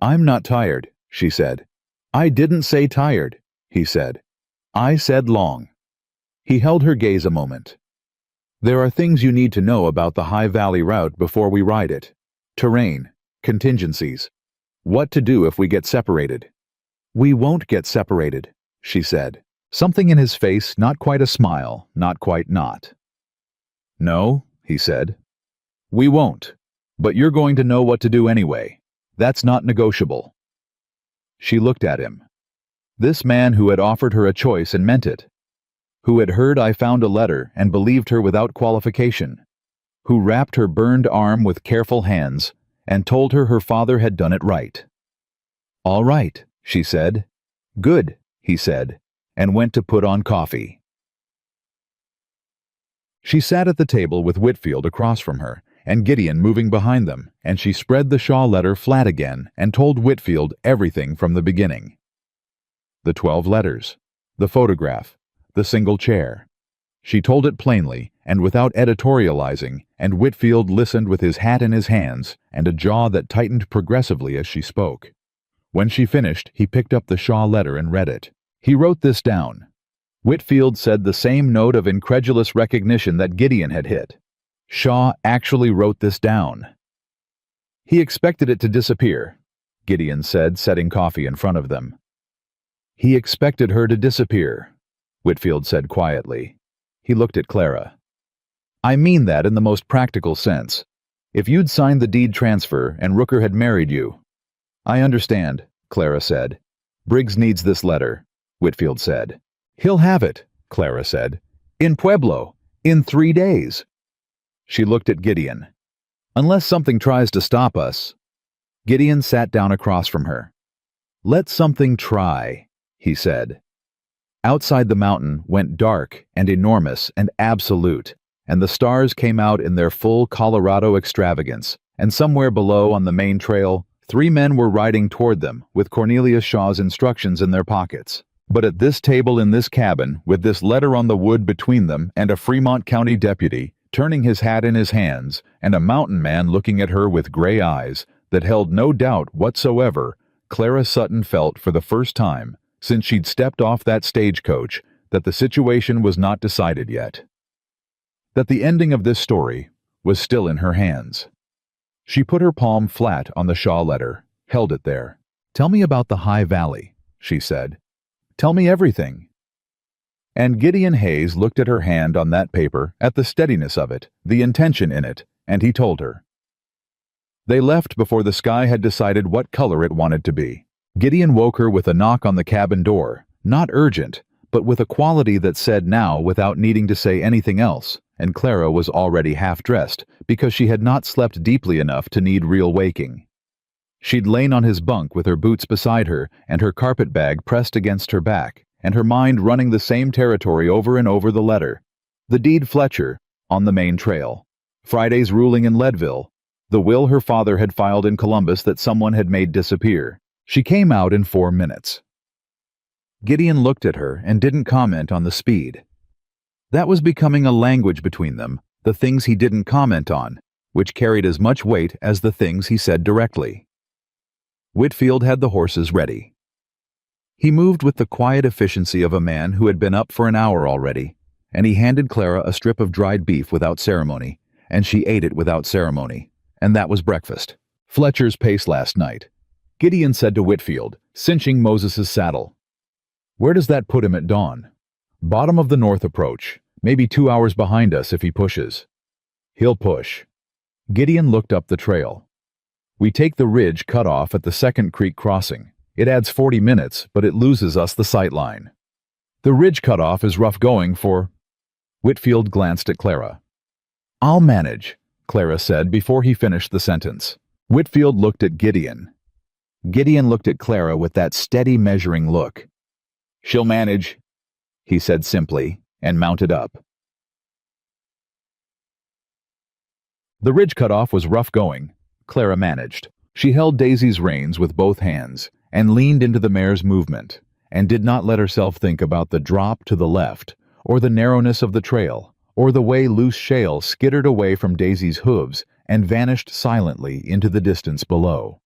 "I'm not tired," she said. "I didn't say tired," he said. "I said long." He held her gaze a moment. "There are things you need to know about the High Valley route before we ride it. Terrain, contingencies. What to do if we get separated." "We won't get separated," she said. Something in his face, not quite a smile, not quite not. "No," he said. "We won't. But you're going to know what to do anyway. That's not negotiable." She looked at him. This man who had offered her a choice and meant it. Who had heard I found a letter and believed her without qualification. Who wrapped her burned arm with careful hands and told her her father had done it right. "All right," she said. "Good," he said, and went to put on coffee. She sat at the table with Whitfield across from her, and Gideon moving behind them, and she spread the Shaw letter flat again and told Whitfield everything from the beginning. The 12 letters, the photograph, the single chair. She told it plainly, and without editorializing, and Whitfield listened with his hat in his hands and a jaw that tightened progressively as she spoke. When she finished, he picked up the Shaw letter and read it. He wrote this down. Whitfield said the same note of incredulous recognition that Gideon had hit. Shaw actually wrote this down. He expected it to disappear, Gideon said, setting coffee in front of them. He expected her to disappear, Whitfield said quietly. He looked at Clara. I mean that in the most practical sense. If you'd signed the deed transfer and Rooker had married you. I understand, Clara said. Briggs needs this letter, Whitfield said. He'll have it, Clara said. In Pueblo, in 3 days. She looked at Gideon. Unless something tries to stop us. Gideon sat down across from her. Let something try, he said. Outside the mountain went dark and enormous and absolute, and the stars came out in their full Colorado extravagance, and somewhere below on the main trail, 3 men were riding toward them with Cornelius Shaw's instructions in their pockets. But at this table in this cabin, with this letter on the wood between them and a Fremont County deputy, turning his hat in his hands, and a mountain man looking at her with gray eyes that held no doubt whatsoever, Clara Sutton felt for the first time, since she'd stepped off that stagecoach, that the situation was not decided yet. That the ending of this story was still in her hands. She put her palm flat on the Shaw letter, held it there. Tell me about the High Valley, she said. Tell me everything. And Gideon Hayes looked at her hand on that paper, at the steadiness of it, the intention in it, and he told her. They left before the sky had decided what color it wanted to be. Gideon woke her with a knock on the cabin door, not urgent, but with a quality that said now without needing to say anything else, and Clara was already half-dressed because she had not slept deeply enough to need real waking. She'd lain on his bunk with her boots beside her and her carpet bag pressed against her back, and her mind running the same territory over and over the letter. The deed Fletcher, on the main trail. Friday's ruling in Leadville. The will her father had filed in Columbus that someone had made disappear. She came out in 4 minutes. Gideon looked at her and didn't comment on the speed. That was becoming a language between them, the things he didn't comment on, which carried as much weight as the things he said directly. Whitfield had the horses ready. He moved with the quiet efficiency of a man who had been up for an hour already, and he handed Clara a strip of dried beef without ceremony, and she ate it without ceremony, and that was breakfast. Fletcher's pace last night. Gideon said to Whitfield, cinching Moses's saddle. Where does that put him at dawn? Bottom of the north approach, maybe 2 hours behind us if he pushes. He'll push. Gideon looked up the trail. We take the ridge cut off at the Second Creek crossing. It adds 40 minutes, but it loses us the sight line. The ridge cutoff is rough going for... Whitfield glanced at Clara. I'll manage, Clara said before he finished the sentence. Whitfield looked at Gideon. Gideon looked at Clara with that steady measuring look. She'll manage, he said simply, and mounted up. The ridge cutoff was rough going. Clara managed. She held Daisy's reins with both hands and leaned into the mare's movement, and did not let herself think about the drop to the left, or the narrowness of the trail, or the way loose shale skittered away from Daisy's hooves and vanished silently into the distance below.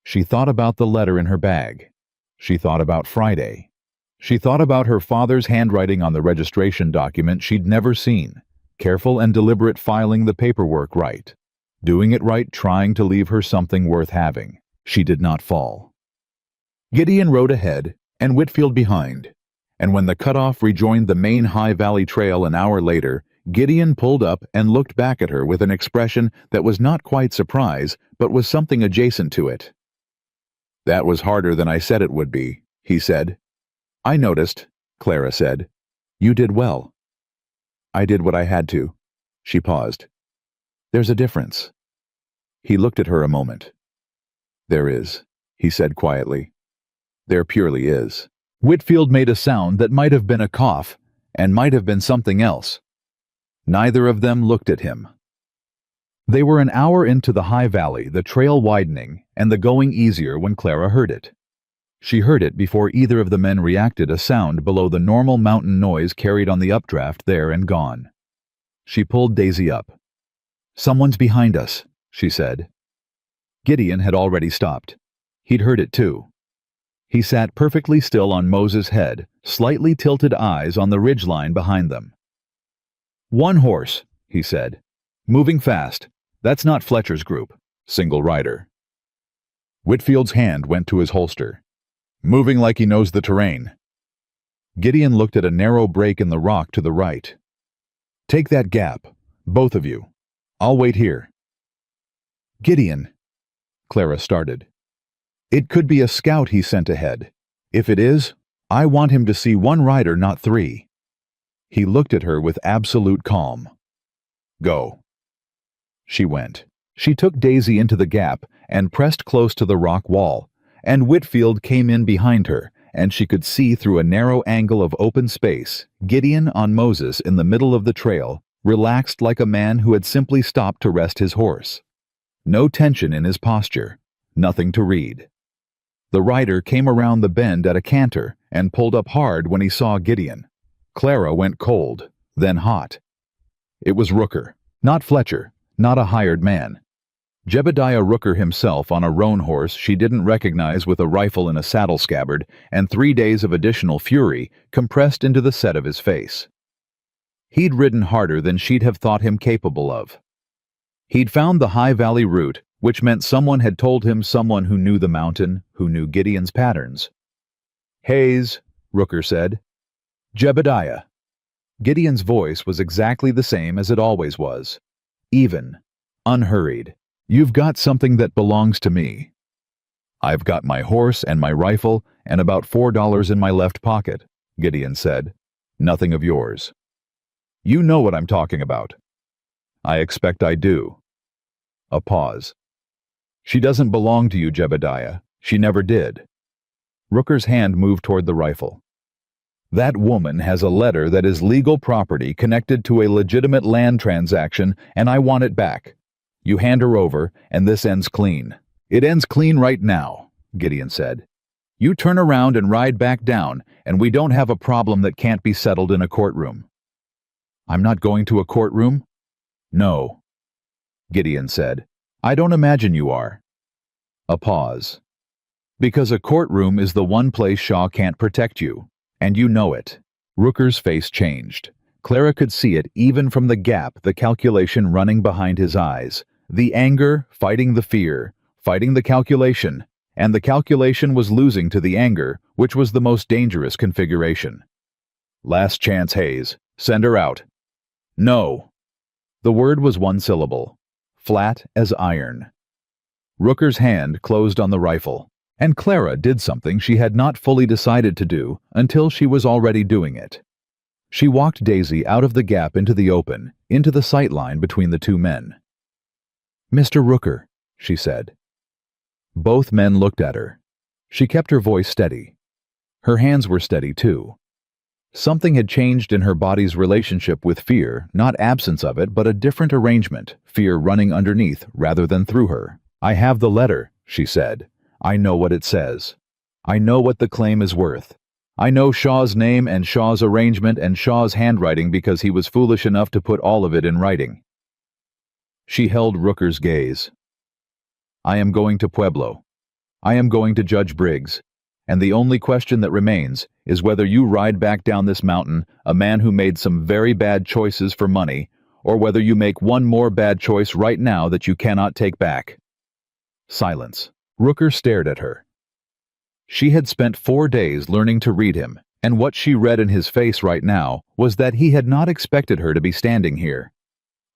She thought about the letter in her bag. She thought about Friday. She thought about her father's handwriting on the registration document she'd never seen, careful and deliberate filing the paperwork right, doing it right, trying to leave her something worth having. She did not fall. Gideon rode ahead and Whitfield behind, and when the cutoff rejoined the main High Valley Trail an hour later, Gideon pulled up and looked back at her with an expression that was not quite surprise, but was something adjacent to it. That was harder than I said it would be, he said. I noticed, Clara said. You did well. I did what I had to. She paused. There's a difference. He looked at her a moment. There is, he said quietly. There purely is. Whitfield made a sound that might have been a cough, and might have been something else. Neither of them looked at him. They were an hour into the High Valley, the trail widening, and the going easier when Clara heard it. She heard it before either of the men reacted, a sound below the normal mountain noise carried on the updraft there and gone. She pulled Daisy up. "Someone's behind us," she said. Gideon had already stopped. He'd heard it too. He sat perfectly still on Moses' head, slightly tilted eyes on the ridgeline behind them. "One horse," he said. "Moving fast. That's not Fletcher's group. Single rider." Whitfield's hand went to his holster. "Moving like he knows the terrain." Gideon looked at a narrow break in the rock to the right. "Take that gap, both of you. I'll wait here." "Gideon," Clara started. "It could be a scout he sent ahead. If it is, I want him to see one rider, not three." He looked at her with absolute calm. "Go." She went. She took Daisy into the gap and pressed close to the rock wall, and Whitfield came in behind her, and she could see through a narrow angle of open space, Gideon on Moses in the middle of the trail, relaxed like a man who had simply stopped to rest his horse. No tension in his posture, nothing to read. The rider came around the bend at a canter and pulled up hard when he saw Gideon. Clara went cold, then hot. It was Rooker, not Fletcher, not a hired man. Jebediah Rooker himself on a roan horse she didn't recognize with a rifle in a saddle scabbard and 3 days of additional fury compressed into the set of his face. He'd ridden harder than she'd have thought him capable of. He'd found the High Valley route, which meant someone had told him someone who knew the mountain, who knew Gideon's patterns. "Hayes," Rooker said. "Jebediah." Gideon's voice was exactly the same as it always was. Even, unhurried. "You've got something that belongs to me." "I've got my horse and my rifle and about $4 in my left pocket," Gideon said. "Nothing of yours." "You know what I'm talking about." "I expect I do." A pause. "She doesn't belong to you, Jebediah. She never did." Rooker's hand moved toward the rifle. "That woman has a letter that is legal property connected to a legitimate land transaction, and I want it back. You hand her over, and this ends clean." "It ends clean right now," Gideon said. "You turn around and ride back down, and we don't have a problem that can't be settled in a courtroom." "I'm not going to a courtroom?" "No," Gideon said. "I don't imagine you are." A pause. "Because a courtroom is the one place Shaw can't protect you, and you know it." Rooker's face changed. Clara could see it even from the gap, the calculation running behind his eyes. The anger fighting the fear, fighting the calculation, and the calculation was losing to the anger, which was the most dangerous configuration. "Last chance, Hayes. Send her out." "No." The word was one syllable, flat as iron. Rooker's hand closed on the rifle, and Clara did something she had not fully decided to do until she was already doing it. She walked Daisy out of the gap into the open, into the sight line between the two men. "Mr. Rooker," she said. Both men looked at her. She kept her voice steady. Her hands were steady too. Something had changed in her body's relationship with fear, not absence of it, but a different arrangement, fear running underneath rather than through her. "I have the letter," she said. "I know what it says. I know what the claim is worth. I know Shaw's name and Shaw's arrangement and Shaw's handwriting because he was foolish enough to put all of it in writing." She held Rooker's gaze. "I am going to Pueblo. I am going to Judge Briggs. And the only question that remains is whether you ride back down this mountain a man who made some very bad choices for money, or whether you make one more bad choice right now that you cannot take back." Silence. Rooker stared at her. She had spent 4 days learning to read him, and what she read in his face right now was that he had not expected her to be standing here.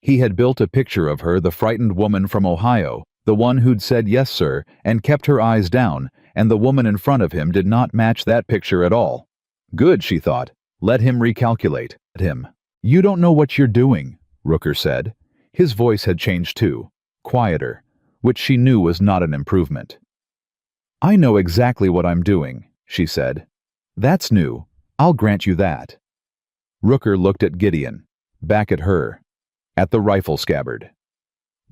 He had built a picture of her, the frightened woman from Ohio, the one who'd said yes, sir, and kept her eyes down, and the woman in front of him did not match that picture at all. Good, she thought. Let him recalculate. Let him. "You don't know what you're doing," Rooker said. His voice had changed too, quieter, which she knew was not an improvement. "I know exactly what I'm doing," she said. "That's new. I'll grant you that." Rooker looked at Gideon, back at her, at the rifle scabbard.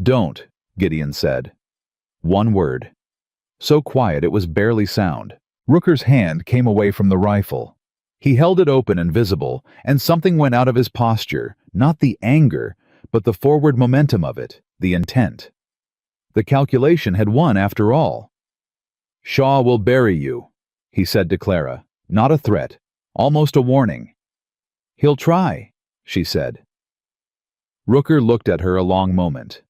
"Don't," Gideon said. One word. So quiet it was barely sound. Rooker's hand came away from the rifle. He held it open and visible, and something went out of his posture, not the anger, but the forward momentum of it, the intent. The calculation had won after all. "Shaw will bury you," he said to Clara, not a threat, almost a warning. "He'll try," she said. Rooker looked at her a long moment.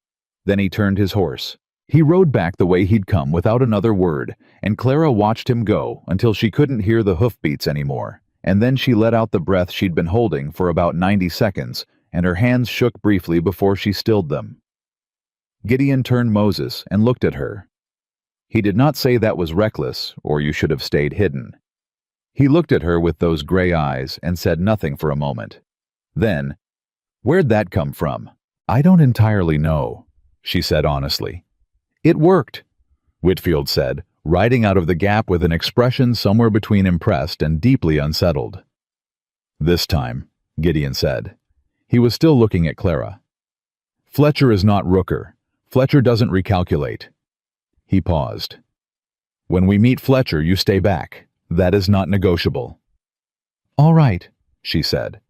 Then he turned his horse. He rode back the way he'd come without another word, and Clara watched him go until she couldn't hear the hoofbeats anymore, and then she let out the breath she'd been holding for about 90 seconds, and her hands shook briefly before she stilled them. Gideon turned Moses and looked at her. He did not say that was reckless, or you should have stayed hidden. He looked at her with those gray eyes and said nothing for a moment. Then, "Where'd that come from?" "I don't entirely know," she said honestly. "It worked," Whitfield said, riding out of the gap with an expression somewhere between impressed and deeply unsettled. "This time," Gideon said. He was still looking at Clara. "Fletcher is not Rooker. Fletcher doesn't recalculate." He paused. "When we meet Fletcher, you stay back. That is not negotiable." "All right," she said.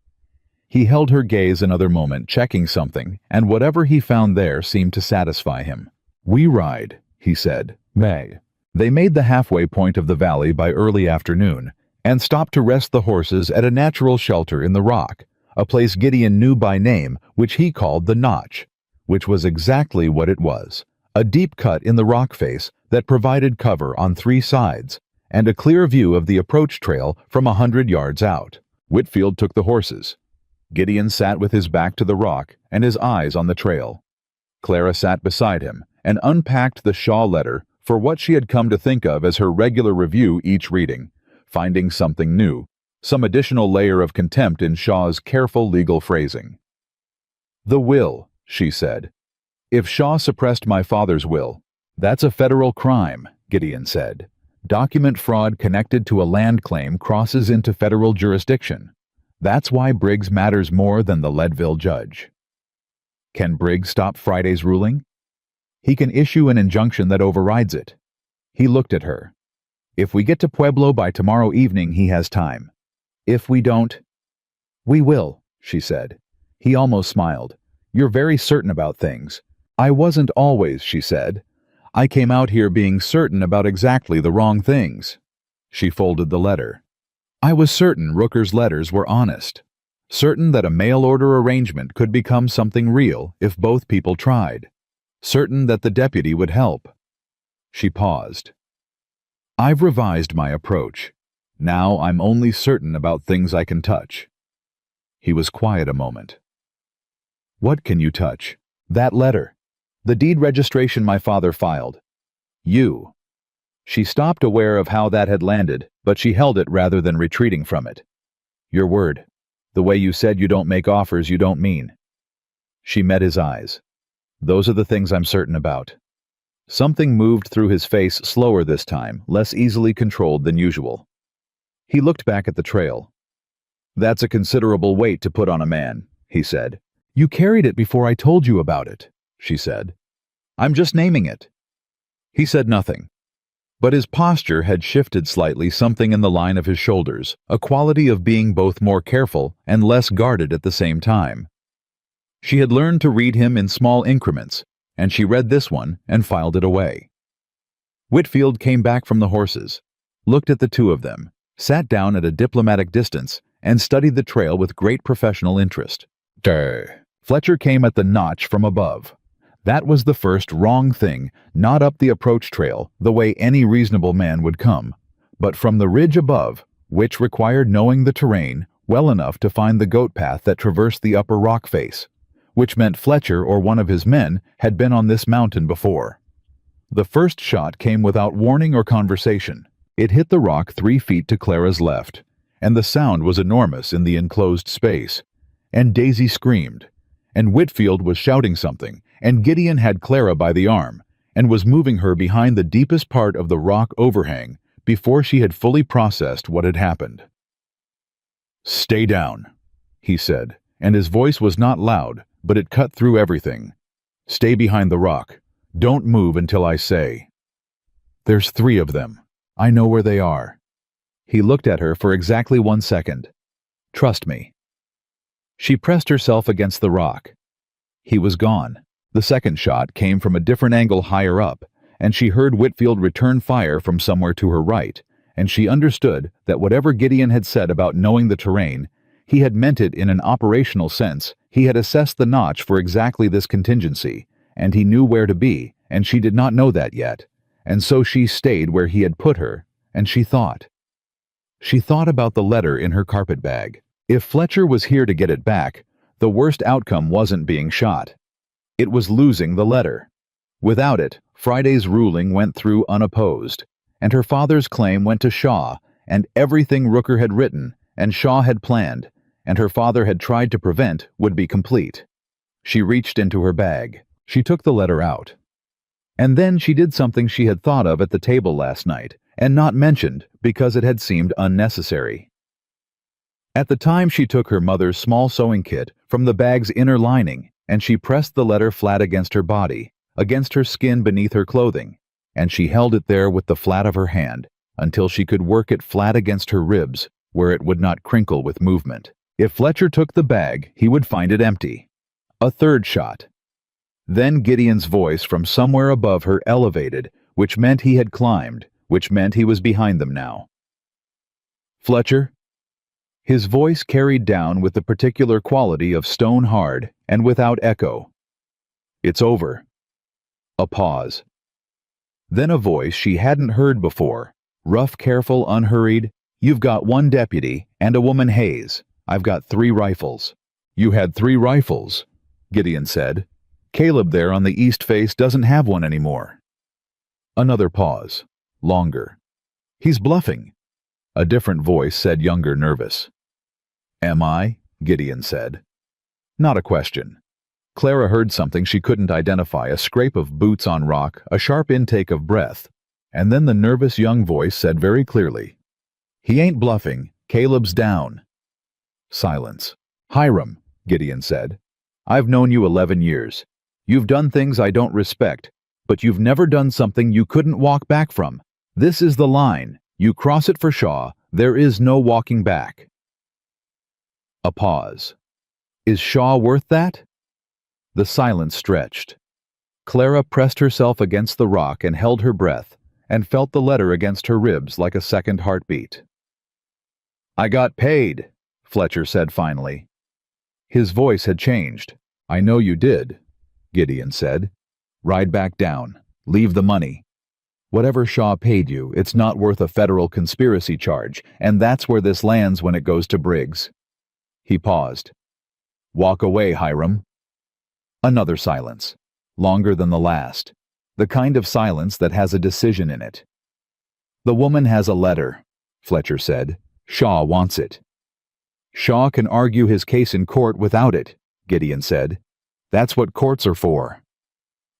He held her gaze another moment, checking something, and whatever he found there seemed to satisfy him. "We ride," he said. "May." They made the halfway point of the valley by early afternoon, and stopped to rest the horses at a natural shelter in the rock, a place Gideon knew by name, which he called the Notch, which was exactly what it was, a deep cut in the rock face that provided cover on 3 sides, and a clear view of the approach trail from 100 yards out. Whitfield took the horses. Gideon sat with his back to the rock and his eyes on the trail. Clara sat beside him and unpacked the Shaw letter for what she had come to think of as her regular review each reading, finding something new, some additional layer of contempt in Shaw's careful legal phrasing. "The will," she said. "If Shaw suppressed my father's will, that's a federal crime," Gideon said. "Document fraud connected to a land claim crosses into federal jurisdiction. That's why Briggs matters more than the Leadville judge." "Can Briggs stop Friday's ruling?" "He can issue an injunction that overrides it." He looked at her. "If we get to Pueblo by tomorrow evening, he has time. If we don't—" "We will," she said. He almost smiled. "You're very certain about things." "I wasn't always," she said. "I came out here being certain about exactly the wrong things." She folded the letter. "I was certain Rooker's letters were honest. Certain that a mail-order arrangement could become something real if both people tried. Certain that the deputy would help." She paused. "I've revised my approach. Now I'm only certain about things I can touch." He was quiet a moment. "What can you touch?" "That letter. The deed registration my father filed. You." She stopped, aware of how that had landed, but she held it rather than retreating from it. "Your word. The way you said you don't make offers you don't mean." She met his eyes. "Those are the things I'm certain about." Something moved through his face slower this time, less easily controlled than usual. He looked back at the trail. "That's a considerable weight to put on a man," he said. "You carried it before I told you about it," she said. "I'm just naming it." He said nothing. But his posture had shifted slightly, something in the line of his shoulders, a quality of being both more careful and less guarded at the same time. She had learned to read him in small increments, and she read this one and filed it away. Whitfield came back from the horses, looked at the two of them, sat down at a diplomatic distance, and studied the trail with great professional interest. Fletcher came at the Notch from above. That was the first wrong thing, not up the approach trail, the way any reasonable man would come, but from the ridge above, which required knowing the terrain well enough to find the goat path that traversed the upper rock face, which meant Fletcher or one of his men had been on this mountain before. The first shot came without warning or conversation. It hit the rock 3 feet to Clara's left, and the sound was enormous in the enclosed space. And Daisy screamed, and Whitfield was shouting something, and Gideon had Clara by the arm, and was moving her behind the deepest part of the rock overhang before she had fully processed what had happened. "Stay down," he said, and his voice was not loud, but it cut through everything. "Stay behind the rock. Don't move until I say." "There's 3 of them. I know where they are." He looked at her for exactly 1 second. "Trust me." She pressed herself against the rock. He was gone. The second shot came from a different angle higher up, and she heard Whitfield return fire from somewhere to her right, and she understood that whatever Gideon had said about knowing the terrain, he had meant it in an operational sense. He had assessed the notch for exactly this contingency, and he knew where to be, and she did not know that yet, and so she stayed where he had put her, and she thought. She thought about the letter in her carpet bag. If Fletcher was here to get it back, the worst outcome wasn't being shot. It was losing the letter. Without it, Friday's ruling went through unopposed, and her father's claim went to Shaw, and everything Rooker had written, and Shaw had planned, and her father had tried to prevent would be complete. She reached into her bag. She took the letter out. And then she did something she had thought of at the table last night, and not mentioned because it had seemed unnecessary. At the time, she took her mother's small sewing kit from the bag's inner lining, and she pressed the letter flat against her body, against her skin beneath her clothing, and she held it there with the flat of her hand until she could work it flat against her ribs where it would not crinkle with movement. If Fletcher took the bag, he would find it empty. A third shot. Then Gideon's voice from somewhere above her elevated, which meant he had climbed, which meant he was behind them now. "Fletcher?" His voice carried down with the particular quality of stone hard and without echo. "It's over." A pause. Then a voice she hadn't heard before, rough, careful, unhurried. "You've got 1 deputy and a woman Hayes. I've got 3 rifles." "You had 3 rifles," Gideon said. "Caleb there on the east face doesn't have one anymore." Another pause. Longer. "He's bluffing." A different voice said, younger, nervous. "Am I?" Gideon said. Not a question. Clara heard something she couldn't identify, a scrape of boots on rock, a sharp intake of breath, and then the nervous young voice said very clearly, "He ain't bluffing. Caleb's down." Silence. "Hiram," Gideon said, "I've known you 11 years. You've done things I don't respect, but you've never done something you couldn't walk back from. This is the line. You cross it for Shaw. There is no walking back." A pause. "Is Shaw worth that?" The silence stretched. Clara pressed herself against the rock and held her breath, and felt the letter against her ribs like a second heartbeat. "I got paid," Fletcher said finally. His voice had changed. "I know you did," Gideon said. "Ride back down. Leave the money. Whatever Shaw paid you, it's not worth a federal conspiracy charge, and that's where this lands when it goes to Briggs." He paused. "Walk away, Hiram." Another silence, longer than the last, the kind of silence that has a decision in it. "The woman has a letter," Fletcher said. "Shaw wants it." "Shaw can argue his case in court without it," Gideon said. "That's what courts are for."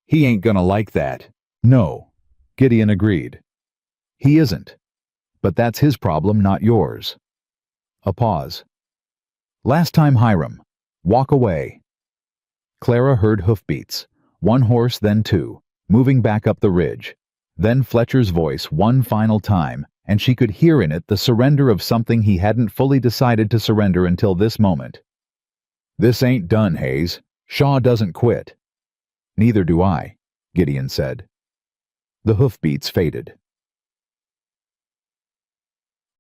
"He ain't gonna like that." "No," Gideon agreed. "He isn't. But that's his problem, not yours." A pause. "Last time, Hiram. Walk away." Clara heard hoofbeats, 1 horse, then 2, moving back up the ridge. Then Fletcher's voice 1 final time, and she could hear in it the surrender of something he hadn't fully decided to surrender until this moment. "This ain't done, Hayes. Shaw doesn't quit." "Neither do I," Gideon said. The hoofbeats faded.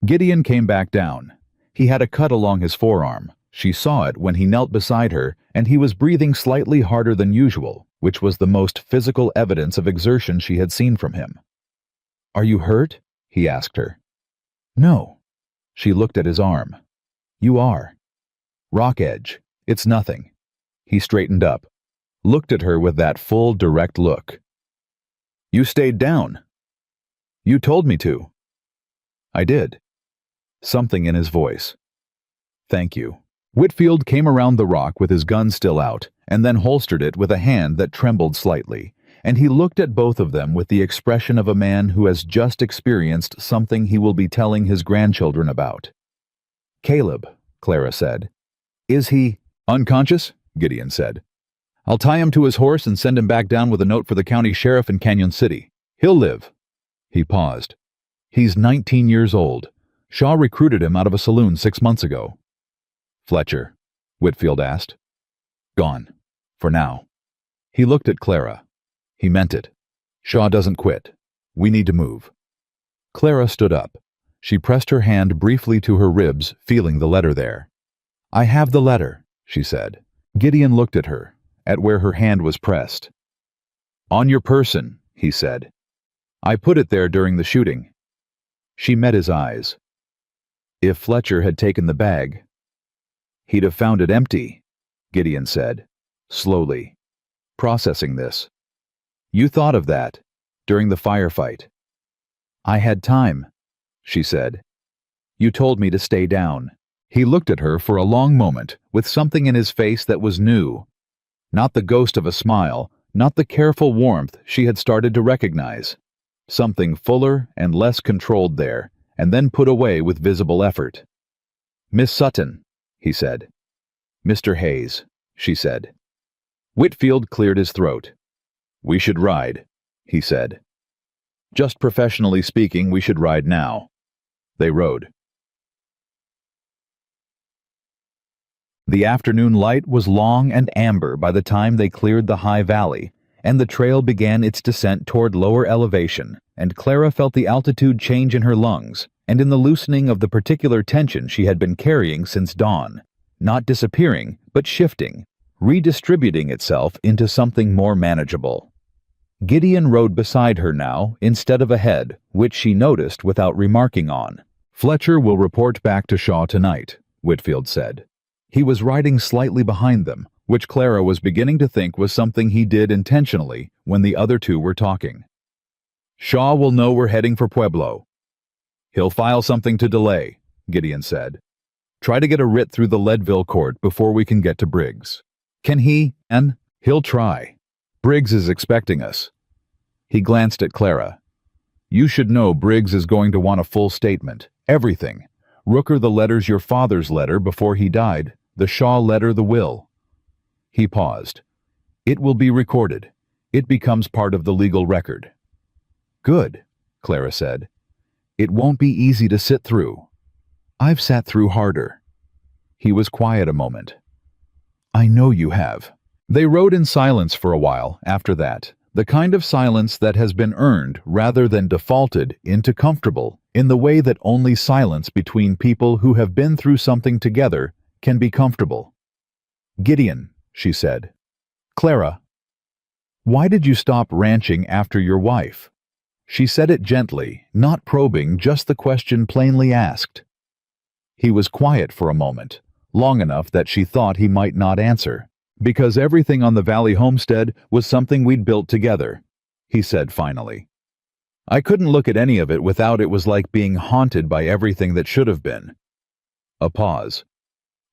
Gideon came back down. He had a cut along his forearm. She saw it when he knelt beside her, and he was breathing slightly harder than usual, which was the most physical evidence of exertion she had seen from him. "Are you hurt?" he asked her. "No." She looked at his arm. "You are." "Rock edge. It's nothing." He straightened up, looked at her with that full, direct look. "You stayed down." "You told me to." "I did." Something in his voice. "Thank you." Whitfield came around the rock with his gun still out, and then holstered it with a hand that trembled slightly, and he looked at both of them with the expression of a man who has just experienced something he will be telling his grandchildren about. "Caleb," Clara said. "Is he—" "Unconscious?" Gideon said. "I'll tie him to his horse and send him back down with a note for the county sheriff in Canyon City. He'll live." He paused. "He's 19 years old. Shaw recruited him out of a saloon 6 months ago. Fletcher, Whitfield asked. Gone. For now. He looked at Clara. He meant it. Shaw doesn't quit. We need to move. Clara stood up. She pressed her hand briefly to her ribs, feeling the letter there. I have the letter, she said. Gideon looked at her, at where her hand was pressed. On your person, he said. I put it there during the shooting. She met his eyes. If Fletcher had taken the bag, he'd have found it empty, Gideon said, slowly, processing this. You thought of that, during the firefight. I had time, she said. You told me to stay down. He looked at her for a long moment, with something in his face that was new. Not the ghost of a smile, not the careful warmth she had started to recognize. Something fuller and less controlled there, and then put away with visible effort. Miss Sutton, he said. Mr. Hayes, she said. Whitfield cleared his throat. We should ride, he said. Just professionally speaking, we should ride now. They rode. The afternoon light was long and amber by the time they cleared the high valley, and the trail began its descent toward lower elevation, and Clara felt the altitude change in her lungs, and in the loosening of the particular tension she had been carrying since dawn, not disappearing, but shifting, redistributing itself into something more manageable. Gideon rode beside her now, instead of ahead, which she noticed without remarking on. Fletcher will report back to Shaw tonight, Whitfield said. He was riding slightly behind them, which Clara was beginning to think was something he did intentionally when the other two were talking. Shaw will know we're heading for Pueblo. He'll file something to delay, Gideon said. Try to get a writ through the Leadville court before we can get to Briggs. Can he? And he'll try. Briggs is expecting us. He glanced at Clara. You should know Briggs is going to want a full statement. Everything. Rooker the letter's your father's letter before he died. The Shaw letter the will. He paused. It will be recorded. It becomes part of the legal record. Good, Clara said. It won't be easy to sit through. I've sat through harder. He was quiet a moment. I know you have. They rode in silence for a while after that, the kind of silence that has been earned rather than defaulted into comfortable in the way that only silence between people who have been through something together can be comfortable. Gideon, she said. Clara, why did you stop ranching after your wife? She said it gently, not probing, just the question plainly asked. He was quiet for a moment, long enough that she thought he might not answer. Because everything on the Valley homestead was something we'd built together, he said finally. I couldn't look at any of it without it was like being haunted by everything that should have been. A pause.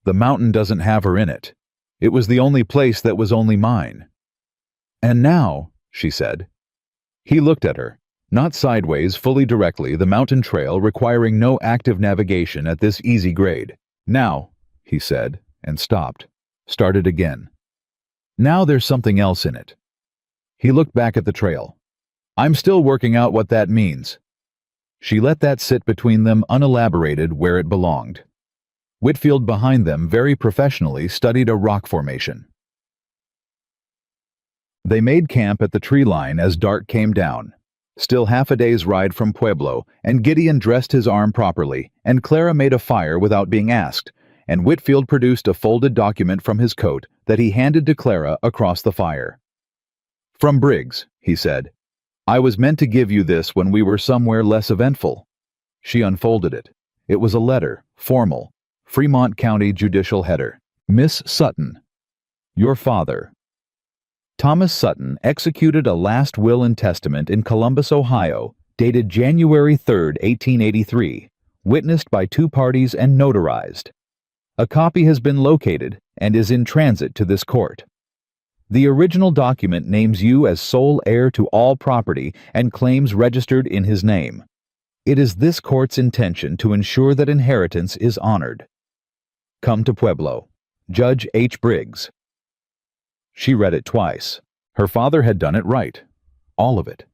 The mountain doesn't have her in it. It was the only place that was only mine. And now, she said. He looked at her, not sideways, fully directly, the mountain trail requiring no active navigation at this easy grade. Now, he said, and stopped. Started again. Now there's something else in it. He looked back at the trail. I'm still working out what that means. She let that sit between them unelaborated where it belonged. Whitfield behind them very professionally studied a rock formation. They made camp at the tree line as dark came down. Still half a day's ride from Pueblo, and Gideon dressed his arm properly, and Clara made a fire without being asked, and Whitfield produced a folded document from his coat that he handed to Clara across the fire. From Briggs, he said. I was meant to give you this when we were somewhere less eventful. She unfolded it. It was a letter, formal, Fremont County Judicial Header. Miss Sutton. Your father. Thomas Sutton executed a last will and testament in Columbus, Ohio, dated January 3, 1883, witnessed by 2 parties and notarized. A copy has been located and is in transit to this court. The original document names you as sole heir to all property and claims registered in his name. It is this court's intention to ensure that inheritance is honored. Come to Pueblo. Judge H. Briggs. She read it twice. Her father had done it right. All of it.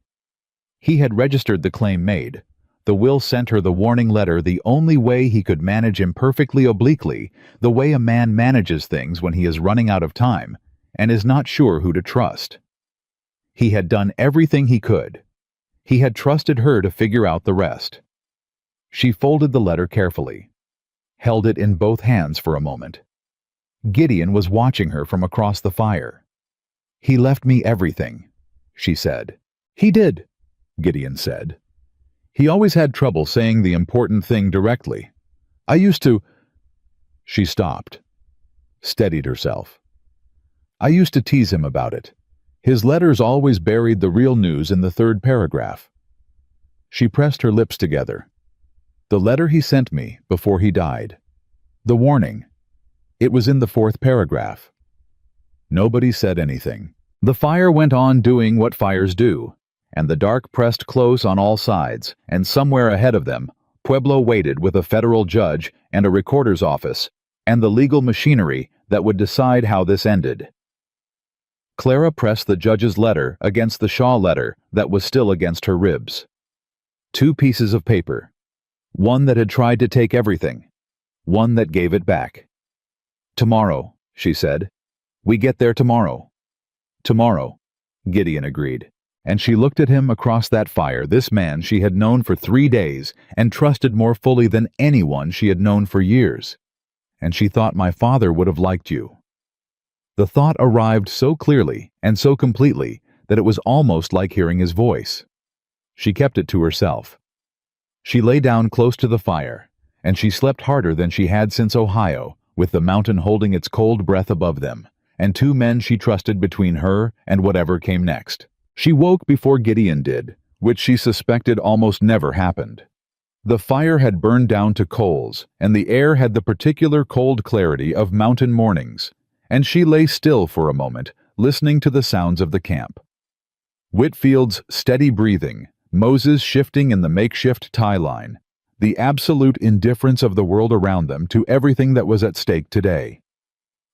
He had registered the claim made. The will sent her the warning letter the only way he could manage imperfectly obliquely, the way a man manages things when he is running out of time and is not sure who to trust. He had done everything he could. He had trusted her to figure out the rest. She folded the letter carefully, held it in both hands for a moment. Gideon was watching her from across the fire. "He left me everything," she said. "He did," Gideon said. "He always had trouble saying the important thing directly. I used to—" She stopped, steadied herself. "I used to tease him about it. His letters always buried the real news in the third paragraph." She pressed her lips together. "The letter he sent me before he died. The warning. It was in the fourth paragraph." Nobody said anything. The fire went on doing what fires do, and the dark pressed close on all sides, and somewhere ahead of them, Pueblo waited with a federal judge and a recorder's office, and the legal machinery that would decide how this ended. Clara pressed the judge's letter against the Shaw letter that was still against her ribs. 2 pieces of paper. One that had tried to take everything. One that gave it back. "Tomorrow," she said. "We get there tomorrow." "Tomorrow," Gideon agreed. And she looked at him across that fire, this man she had known for 3 days and trusted more fully than anyone she had known for years. And she thought, "My father would have liked you." The thought arrived so clearly and so completely that it was almost like hearing his voice. She kept it to herself. She lay down close to the fire, and she slept harder than she had since Ohio, with the mountain holding its cold breath above them, and 2 men she trusted between her and whatever came next. She woke before Gideon did, which she suspected almost never happened. The fire had burned down to coals, and the air had the particular cold clarity of mountain mornings, and she lay still for a moment, listening to the sounds of the camp. Whitfield's steady breathing, Moses shifting in the makeshift tie line, the absolute indifference of the world around them to everything that was at stake today.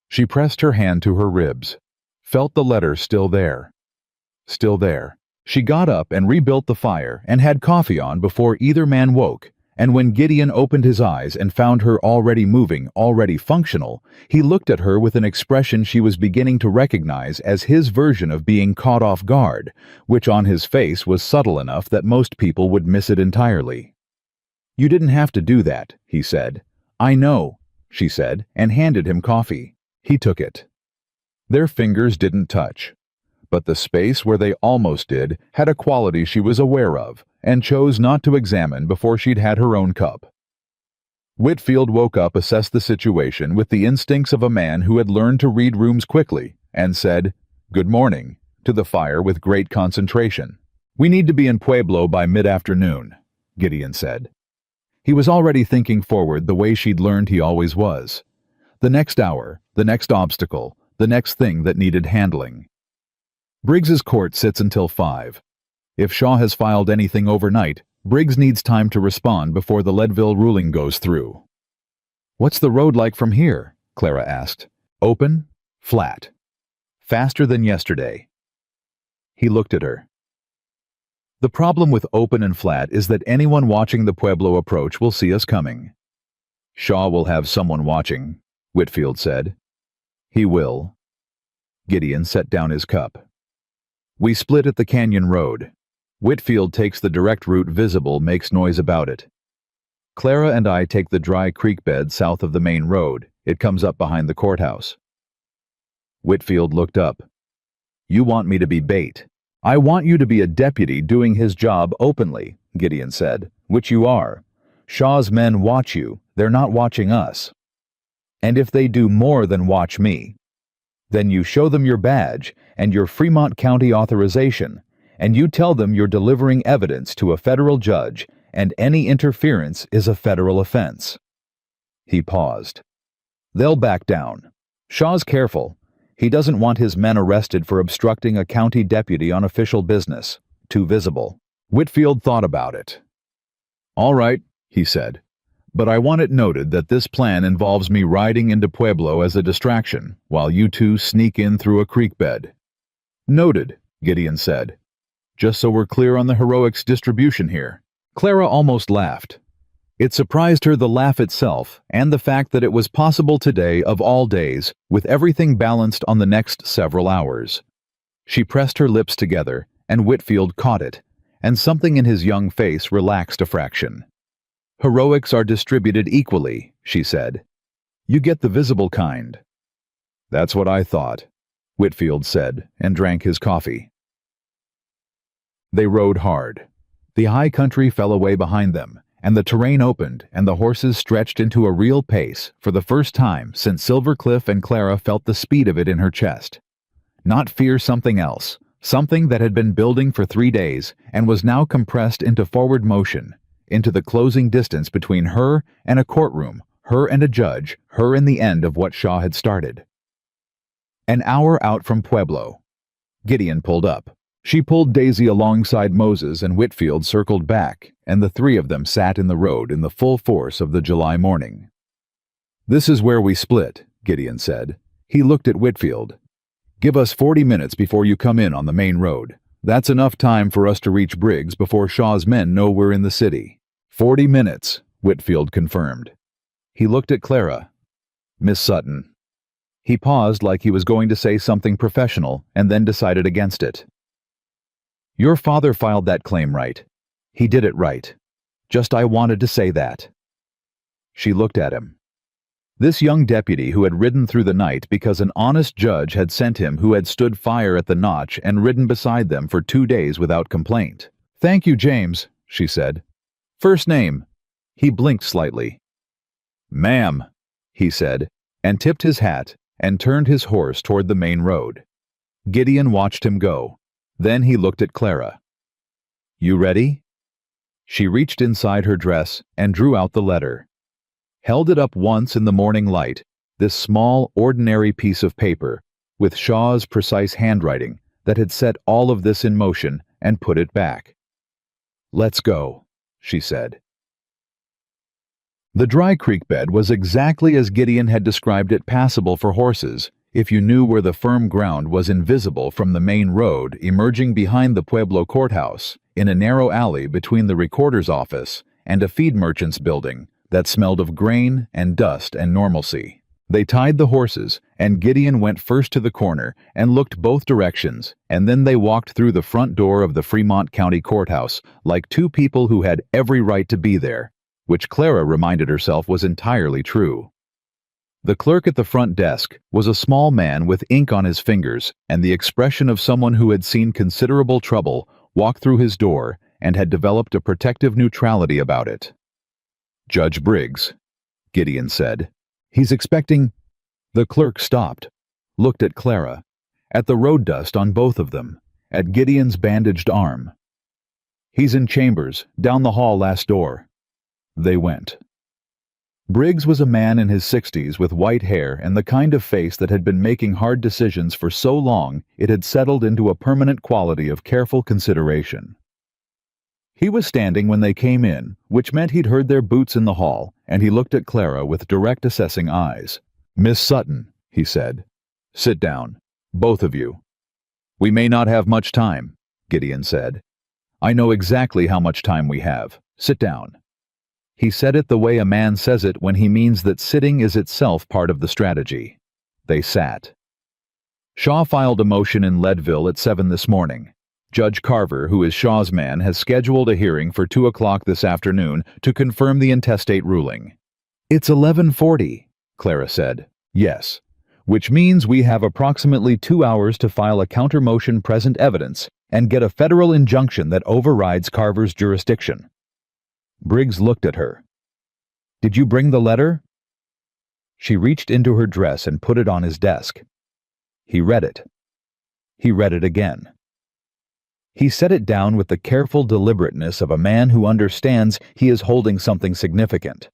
She pressed her hand to her ribs, felt the letter still there. Still there. She got up and rebuilt the fire and had coffee on before either man woke, and when Gideon opened his eyes and found her already moving, already functional, he looked at her with an expression she was beginning to recognize as his version of being caught off guard, which on his face was subtle enough that most people would miss it entirely. "You didn't have to do that," he said. "I know," she said, and handed him coffee. He took it. Their fingers didn't touch, but the space where they almost did had a quality she was aware of, and chose not to examine before she'd had her own cup. Whitfield woke up, assessed the situation with the instincts of a man who had learned to read rooms quickly, and said, "Good morning," to the fire with great concentration. "We need to be in Pueblo by mid-afternoon," Gideon said. He was already thinking forward the way she'd learned he always was. The next hour, the next obstacle, the next thing that needed handling. Briggs's court sits until 5. If Shaw has filed anything overnight, Briggs needs time to respond before the Leadville ruling goes through. "What's the road like from here?" Clara asked. "Open? Flat? Faster than yesterday?" He looked at her. "The problem with open and flat is that anyone watching the Pueblo approach will see us coming." "Shaw will have someone watching," Whitfield said. "He will." Gideon set down his cup. "We split at the canyon road. Whitfield takes the direct route visible, makes noise about it. Clara and I take the dry creek bed south of the main road. It comes up behind the courthouse." Whitfield looked up. "You want me to be bait. I want you to be a deputy doing his job openly," Gideon said, "which you are. Shaw's men watch you. They're not watching us. And if they do more than watch me, then you show them your badge and your Fremont County authorization, and you tell them you're delivering evidence to a federal judge, and any interference is a federal offense." He paused. "They'll back down. Shaw's careful. He doesn't want his men arrested for obstructing a county deputy on official business. Too visible." Whitfield thought about it. "All right," he said. "But I want it noted that this plan involves me riding into Pueblo as a distraction, while you two sneak in through a creek bed." "Noted," Gideon said. "Just so we're clear on the heroics distribution here." Clara almost laughed. It surprised her, the laugh itself, and the fact that it was possible today of all days, with everything balanced on the next several hours. She pressed her lips together, and Whitfield caught it, and something in his young face relaxed a fraction. "Heroics are distributed equally," she said. "You get the visible kind." "That's what I thought," Whitfield said, and drank his coffee. They rode hard. The high country fell away behind them, and the terrain opened, and the horses stretched into a real pace for the first time since Silver Cliff, and Clara felt the speed of it in her chest. Not fear, something else, something that had been building for 3 days and was now compressed into forward motion, into the closing distance between her and a courtroom, her and a judge, her and the end of what Shaw had started. An hour out from Pueblo. Gideon pulled up. She pulled Daisy alongside Moses, and Whitfield circled back, and the three of them sat in the road in the full force of the July morning. "This is where we split," Gideon said. He looked at Whitfield. "Give us 40 minutes before you come in on the main road. That's enough time for us to reach Briggs before Shaw's men know we're in the city." 40 minutes, Whitfield confirmed. He looked at Clara. "Miss Sutton." He paused like he was going to say something professional, and then decided against it. "Your father filed that claim right. He did it right. Just I wanted to say that." She looked at him. This young deputy who had ridden through the night because an honest judge had sent him, who had stood fire at the notch and ridden beside them for 2 days without complaint. "Thank you, James," she said. "First name?" He blinked slightly. "Ma'am," he said, and tipped his hat and turned his horse toward the main road. Gideon watched him go. Then he looked at Clara. "You ready?" She reached inside her dress and drew out the letter. Held it up once in the morning light, this small, ordinary piece of paper, with Shaw's precise handwriting that had set all of this in motion, and put it back. "Let's go," she said. The dry creek bed was exactly as Gideon had described it, passable for horses, if you knew where the firm ground was invisible from the main road emerging behind the Pueblo courthouse, in a narrow alley between the recorder's office and a feed merchant's building that smelled of grain and dust and normalcy. They tied the horses, and Gideon went first to the corner and looked both directions, and then they walked through the front door of the Fremont County Courthouse like two people who had every right to be there, which Clara reminded herself was entirely true. The clerk at the front desk was a small man with ink on his fingers and the expression of someone who had seen considerable trouble walk through his door and had developed a protective neutrality about it. "Judge Briggs," Gideon said. "He's expecting—" The clerk stopped, looked at Clara, at the road dust on both of them, at Gideon's bandaged arm. "He's in chambers, down the hall last door." They went. Briggs was a man in his 60s with white hair and the kind of face that had been making hard decisions for so long it had settled into a permanent quality of careful consideration. He was standing when they came in, which meant he'd heard their boots in the hall, and he looked at Clara with direct, assessing eyes. "Miss Sutton," he said. "Sit down, both of you." "We may not have much time," Gideon said. "I know exactly how much time we have. Sit down." He said it the way a man says it when he means that sitting is itself part of the strategy. They sat. Shaw filed a motion in Leadville at 7 this morning. Judge Carver, who is Shaw's man, has scheduled a hearing for 2 o'clock this afternoon to confirm the intestate ruling. "It's 11:40, Clara said. "Yes, which means we have approximately 2 hours to file a counter-motion, present evidence, and get a federal injunction that overrides Carver's jurisdiction." Briggs looked at her. "Did you bring the letter?" She reached into her dress and put it on his desk. He read it. He read it again. He set it down with the careful deliberateness of a man who understands he is holding something significant.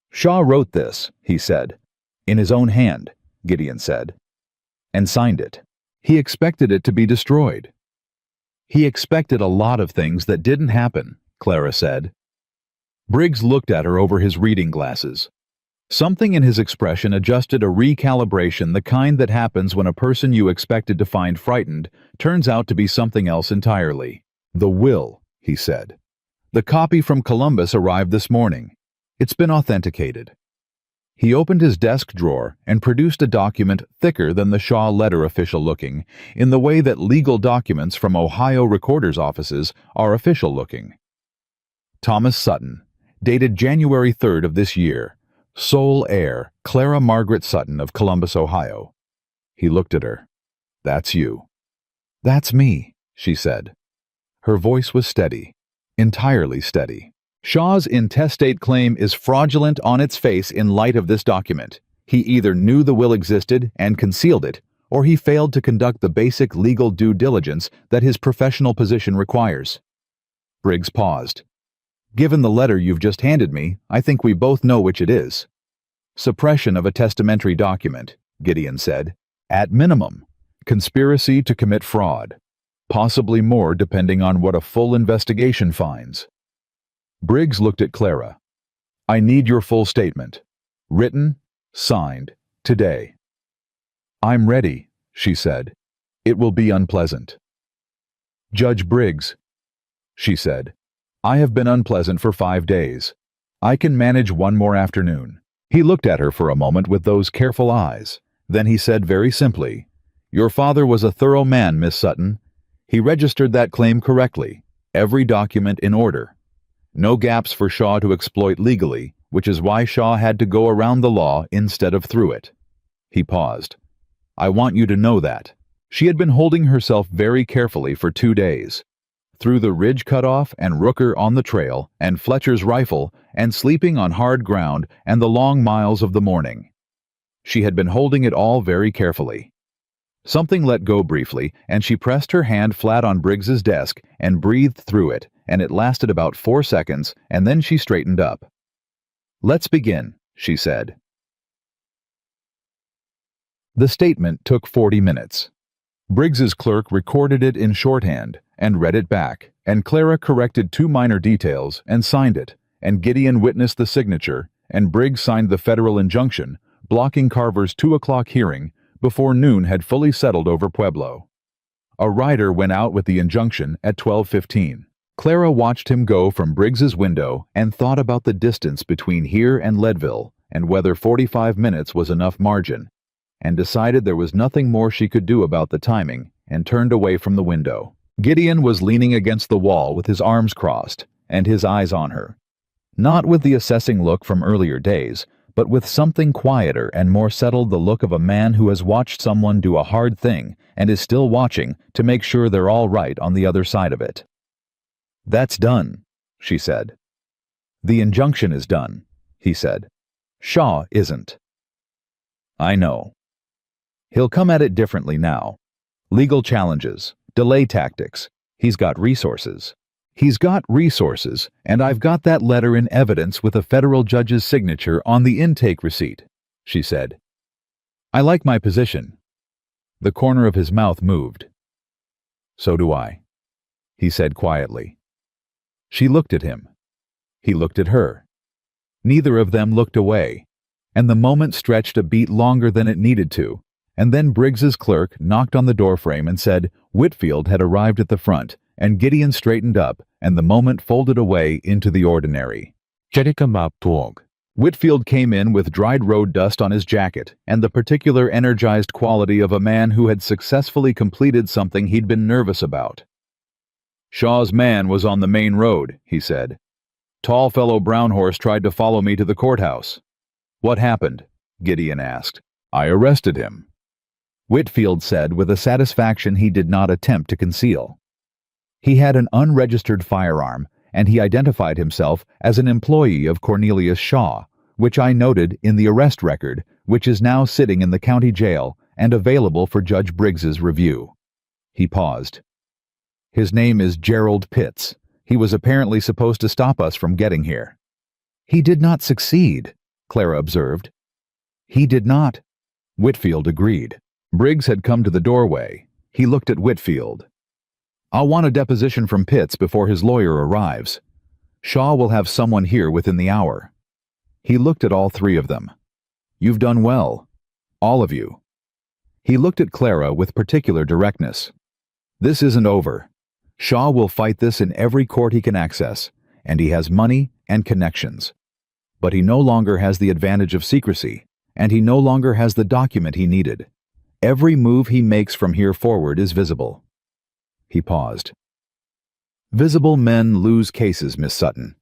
"Shaw wrote this," he said. "In his own hand," Gideon said. "And signed it. He expected it to be destroyed." "He expected a lot of things that didn't happen," Clara said. Briggs looked at her over his reading glasses. Something in his expression adjusted a recalibration, the kind that happens when a person you expected to find frightened turns out to be something else entirely. "The will," he said. The copy from Columbus arrived this morning. It's been authenticated. He opened his desk drawer and produced a document thicker than the Shaw letter official looking, in the way that legal documents from Ohio recorders' offices are official looking. Thomas Sutton, dated January 3rd of this year, sole heir, Clara Margaret Sutton of Columbus, Ohio. He looked at her. That's you. That's me, she said. Her voice was steady, entirely steady. Shaw's intestate claim is fraudulent on its face in light of this document. He either knew the will existed and concealed it, or he failed to conduct the basic legal due diligence that his professional position requires. Briggs paused. Given the letter you've just handed me, I think we both know which it is. Suppression of a testamentary document, Gideon said. At minimum, conspiracy to commit fraud. Possibly more depending on what a full investigation finds. Briggs looked at Clara. I need your full statement. Written, signed, today. I'm ready, she said. It will be unpleasant. Judge Briggs, she said. I have been unpleasant for 5 days. I can manage one more afternoon. He looked at her for a moment with those careful eyes. Then he said very simply, Your father was a thorough man, Miss Sutton. He registered that claim correctly, every document in order. No gaps for Shaw to exploit legally, which is why Shaw had to go around the law instead of through it. He paused. I want you to know that. She had been holding herself very carefully for 2 days. Through the ridge cutoff and Rooker on the trail and Fletcher's rifle and sleeping on hard ground and the long miles of the morning. She had been holding it all very carefully. Something let go briefly, and she pressed her hand flat on Briggs's desk and breathed through it, and it lasted about 4 seconds, and then she straightened up. Let's begin, she said. The statement took 40 minutes. Briggs's clerk recorded it in shorthand and read it back, and Clara corrected 2 minor details and signed it, and Gideon witnessed the signature, and Briggs signed the federal injunction, blocking Carver's 2 o'clock hearing before noon had fully settled over Pueblo. A rider went out with the injunction at 12:15. Clara watched him go from Briggs's window and thought about the distance between here and Leadville and whether 45 minutes was enough margin, and decided there was nothing more she could do about the timing, and turned away from the window. Gideon was leaning against the wall with his arms crossed and his eyes on her. Not with the assessing look from earlier days, but with something quieter and more settled, the look of a man who has watched someone do a hard thing and is still watching to make sure they're all right on the other side of it. That's done, she said. The injunction is done, he said. Shaw isn't. I know. He'll come at it differently now. Legal challenges, delay tactics. He's got resources. He's got resources, and I've got that letter in evidence with a federal judge's signature on the intake receipt, she said. I like my position. The corner of his mouth moved. So do I, he said quietly. She looked at him. He looked at her. Neither of them looked away, and the moment stretched a beat longer than it needed to, and then Briggs's clerk knocked on the doorframe and said Whitfield had arrived at the front, and Gideon straightened up, and the moment folded away into the ordinary. Whitfield came in with dried road dust on his jacket and the particular energized quality of a man who had successfully completed something he'd been nervous about. Shaw's man was on the main road, he said. Tall fellow brown horse tried to follow me to the courthouse. What happened? Gideon asked. I arrested him. Whitfield said with a satisfaction he did not attempt to conceal. He had an unregistered firearm, and he identified himself as an employee of Cornelius Shaw, which I noted in the arrest record, which is now sitting in the county jail and available for Judge Briggs's review. He paused. His name is Gerald Pitts. He was apparently supposed to stop us from getting here. He did not succeed, Clara observed. He did not. Whitfield agreed. Briggs had come to the doorway. He looked at Whitfield. I'll want a deposition from Pitts before his lawyer arrives. Shaw will have someone here within the hour. He looked at all 3 of them. You've done well. All of you. He looked at Clara with particular directness. This isn't over. Shaw will fight this in every court he can access, and he has money and connections. But he no longer has the advantage of secrecy, and he no longer has the document he needed. Every move he makes from here forward is visible. He paused. Visible men lose cases, Miss Sutton.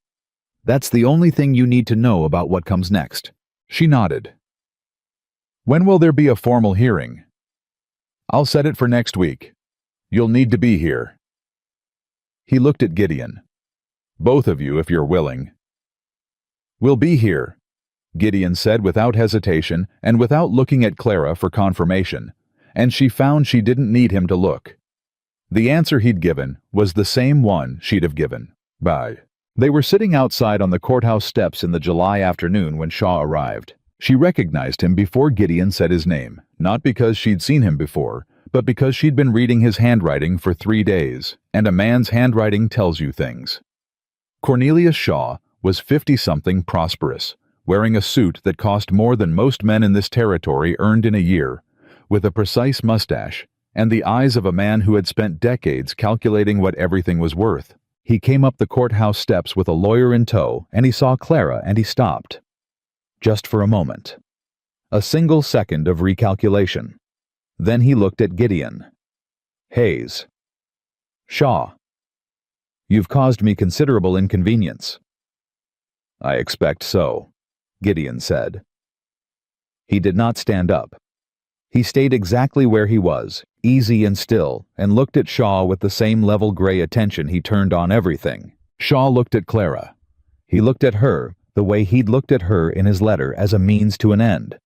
That's the only thing you need to know about what comes next. She nodded. When will there be a formal hearing? I'll set it for next week. You'll need to be here. He looked at Gideon. Both of you, if you're willing. We'll be here, Gideon said without hesitation and without looking at Clara for confirmation, and she found she didn't need him to look. The answer he'd given was the same one she'd have given. Bye. They were sitting outside on the courthouse steps in the July afternoon when Shaw arrived. She recognized him before Gideon said his name, not because she'd seen him before, but because she'd been reading his handwriting for 3 days, and a man's handwriting tells you things. Cornelius Shaw was 50-something prosperous, wearing a suit that cost more than most men in this territory earned in a year, with a precise mustache, and the eyes of a man who had spent decades calculating what everything was worth. He came up the courthouse steps with a lawyer in tow, and he saw Clara, and he stopped. Just for a moment. A single second of recalculation. Then he looked at Gideon. Hayes. Shaw. You've caused me considerable inconvenience. I expect so, Gideon said. He did not stand up. He stayed exactly where he was, easy and still, and looked at Shaw with the same level gray attention he turned on everything. Shaw looked at Clara. He looked at her the way he'd looked at her in his letter, as a means to an end.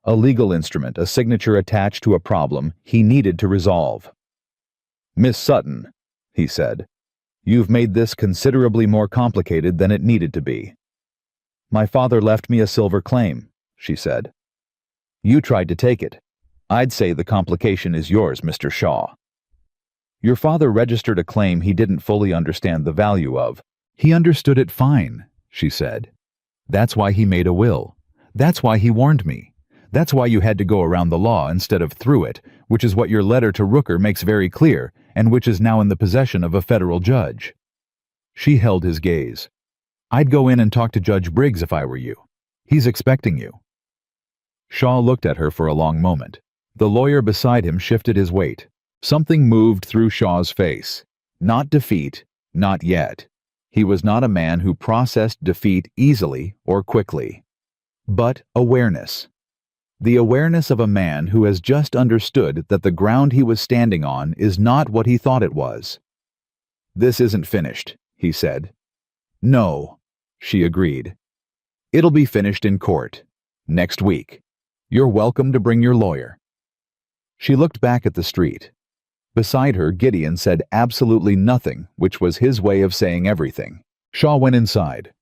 A legal instrument, a signature attached to a problem he needed to resolve. Miss Sutton, he said, you've made this considerably more complicated than it needed to be. My father left me a silver claim, she said. You tried to take it. I'd say the complication is yours, Mr. Shaw. Your father registered a claim he didn't fully understand the value of. He understood it fine, she said. That's why he made a will. That's why he warned me. That's why you had to go around the law instead of through it, which is what your letter to Rooker makes very clear, and which is now in the possession of a federal judge. She held his gaze. I'd go in and talk to Judge Briggs if I were you. He's expecting you. Shaw looked at her for a long moment. The lawyer beside him shifted his weight. Something moved through Shaw's face. Not defeat, not yet. He was not a man who processed defeat easily or quickly. But awareness. The awareness of a man who has just understood that the ground he was standing on is not what he thought it was. This isn't finished, he said. No, she agreed. It'll be finished in court. Next week. You're welcome to bring your lawyer. She looked back at the street. Beside her, Gideon said absolutely nothing, which was his way of saying everything. Shaw went inside.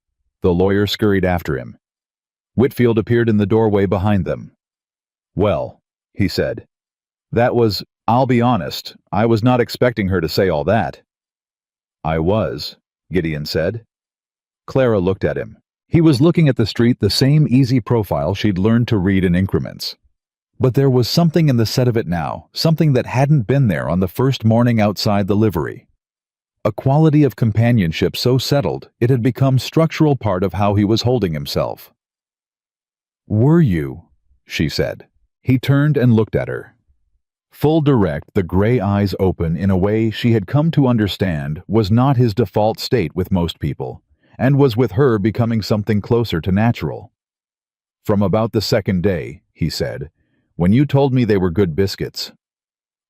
The lawyer scurried after him. Whitfield appeared in the doorway behind them. Well, he said. I'll be honest, I was not expecting her to say all that. I was, Gideon said. Clara looked at him. He was looking at the street, the same easy profile she'd learned to read in increments. But there was something in the set of it now, something that hadn't been there on the first morning outside the livery. A quality of companionship so settled it had become structural part of how he was holding himself. Were you? She said. He turned and looked at her. Full direct, the gray eyes open in a way she had come to understand was not his default state with most people, and was with her becoming something closer to natural. From about the second day, he said, when you told me they were good biscuits.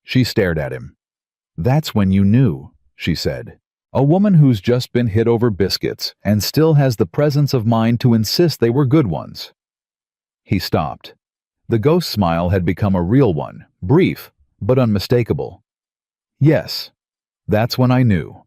She stared at him. That's when you knew, she said. A woman who's just been hit over biscuits and still has the presence of mind to insist they were good ones. He stopped. The ghost smile had become a real one, brief, but unmistakable. Yes, that's when I knew.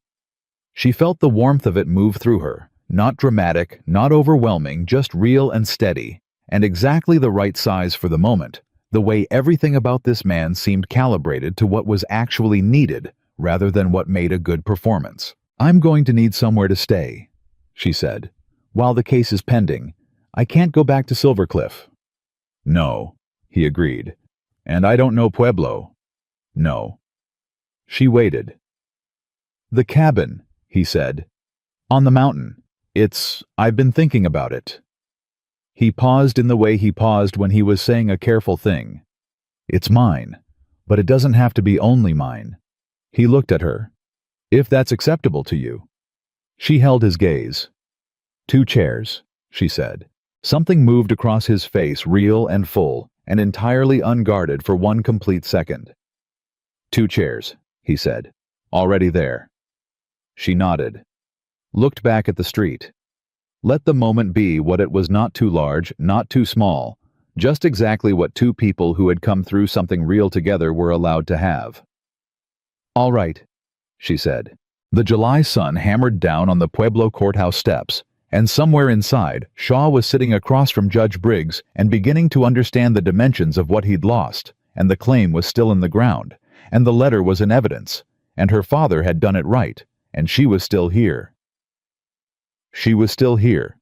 She felt the warmth of it move through her, not dramatic, not overwhelming, just real and steady, and exactly the right size for the moment, the way everything about this man seemed calibrated to what was actually needed rather than what made a good performance. I'm going to need somewhere to stay, she said. While the case is pending, I can't go back to Silvercliff. No, he agreed. And I don't know Pueblo. No. She waited. The cabin, he said. On the mountain. I've been thinking about it. He paused in the way he paused when he was saying a careful thing. It's mine, but it doesn't have to be only mine. He looked at her. If that's acceptable to you. She held his gaze. 2 chairs, she said. Something moved across his face, real and full, and entirely unguarded for one complete second. 2 chairs, he said. Already there. She nodded. Looked back at the street. Let the moment be what it was, not too large, not too small, just exactly what 2 people who had come through something real together were allowed to have. All right, she said. The July sun hammered down on the Pueblo courthouse steps, and somewhere inside, Shaw was sitting across from Judge Briggs and beginning to understand the dimensions of what he'd lost, and the claim was still in the ground, and the letter was in evidence, and her father had done it right, and she was still here. She was still here.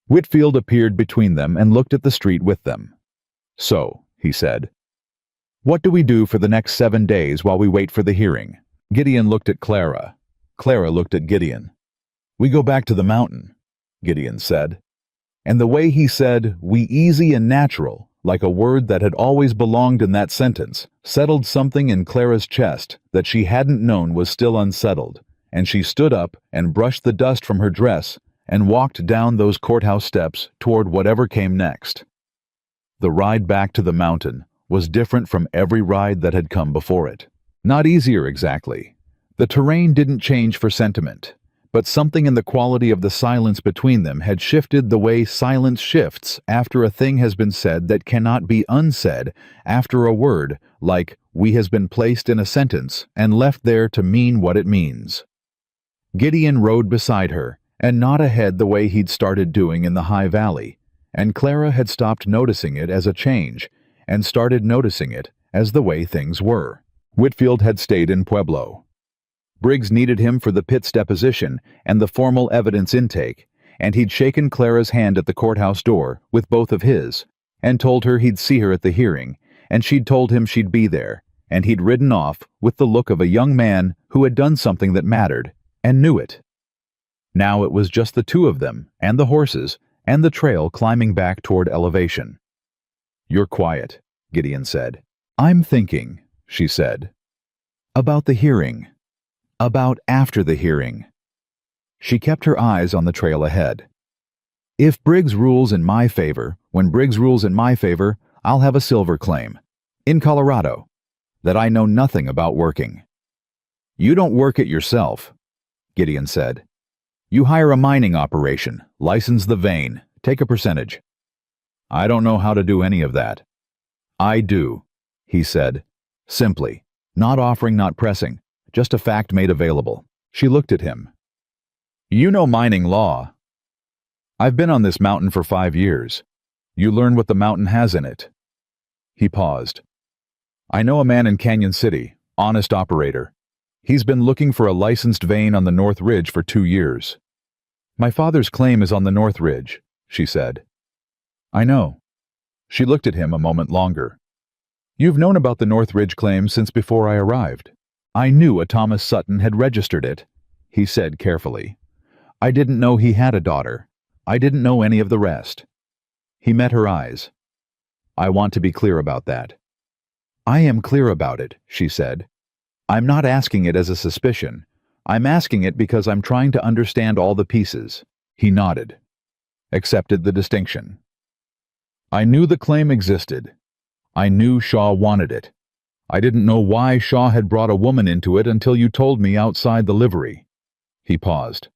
Whitfield appeared between them and looked at the street with them. So, he said, what do we do for the next 7 days while we wait for the hearing? Gideon looked at Clara. Clara looked at Gideon. We go back to the mountain, Gideon said. And the way he said, we easy and natural, like a word that had always belonged in that sentence, settled something in Clara's chest that she hadn't known was still unsettled, and she stood up and brushed the dust from her dress and walked down those courthouse steps toward whatever came next. The ride back to the mountain was different from every ride that had come before it. Not easier exactly. The terrain didn't change for sentiment, but something in the quality of the silence between them had shifted the way silence shifts after a thing has been said that cannot be unsaid, after a word, like we, has been placed in a sentence and left there to mean what it means. Gideon rode beside her, and not ahead the way he'd started doing in the High Valley, and Clara had stopped noticing it as a change, and started noticing it as the way things were. Whitfield had stayed in Pueblo. Briggs needed him for the Pitts deposition and the formal evidence intake, and he'd shaken Clara's hand at the courthouse door with both of his, and told her he'd see her at the hearing, and she'd told him she'd be there, and he'd ridden off with the look of a young man who had done something that mattered, and knew it. Now it was just the 2 of them, and the horses, and the trail climbing back toward elevation. You're quiet, Gideon said. I'm thinking, she said. About the hearing. About after the hearing. She kept her eyes on the trail ahead. If Briggs rules in my favor, when Briggs rules in my favor, I'll have a silver claim. In Colorado. That I know nothing about working. You don't work it yourself, Gideon said. You hire a mining operation, license the vein, take a percentage. I don't know how to do any of that. I do, he said, simply, not offering, not pressing, just a fact made available. She looked at him. You know mining law. I've been on this mountain for 5 years. You learn what the mountain has in it. He paused. I know a man in Canyon City, honest operator. He's been looking for a licensed vein on the North Ridge for 2 years. My father's claim is on the North Ridge, she said. I know. She looked at him a moment longer. You've known about the North Ridge claim since before I arrived. I knew a Thomas Sutton had registered it, he said carefully. I didn't know he had a daughter. I didn't know any of the rest. He met her eyes. I want to be clear about that. I am clear about it, she said. I'm not asking it as a suspicion. I'm asking it because I'm trying to understand all the pieces. He nodded. Accepted the distinction. I knew the claim existed. I knew Shaw wanted it. I didn't know why Shaw had brought a woman into it until you told me outside the livery. He paused.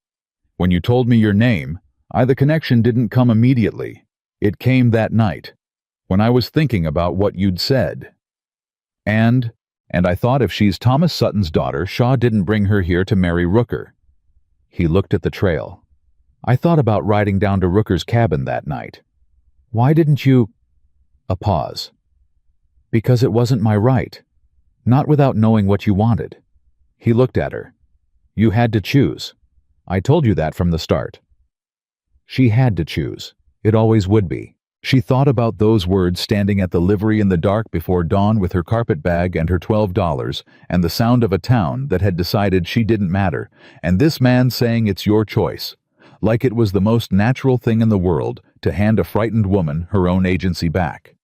When you told me your name, the connection didn't come immediately. It came that night, when I was thinking about what you'd said. And I thought if she's Thomas Sutton's daughter, Shaw didn't bring her here to marry Rooker. He looked at the trail. I thought about riding down to Rooker's cabin that night. Why didn't you... A pause. Because it wasn't my right. Not without knowing what you wanted. He looked at her. You had to choose. I told you that from the start. She had to choose. It always would be. She thought about those words standing at the livery in the dark before dawn with her carpet bag and her $12, and the sound of a town that had decided she didn't matter, and this man saying it's your choice, like it was the most natural thing in the world to hand a frightened woman her own agency back.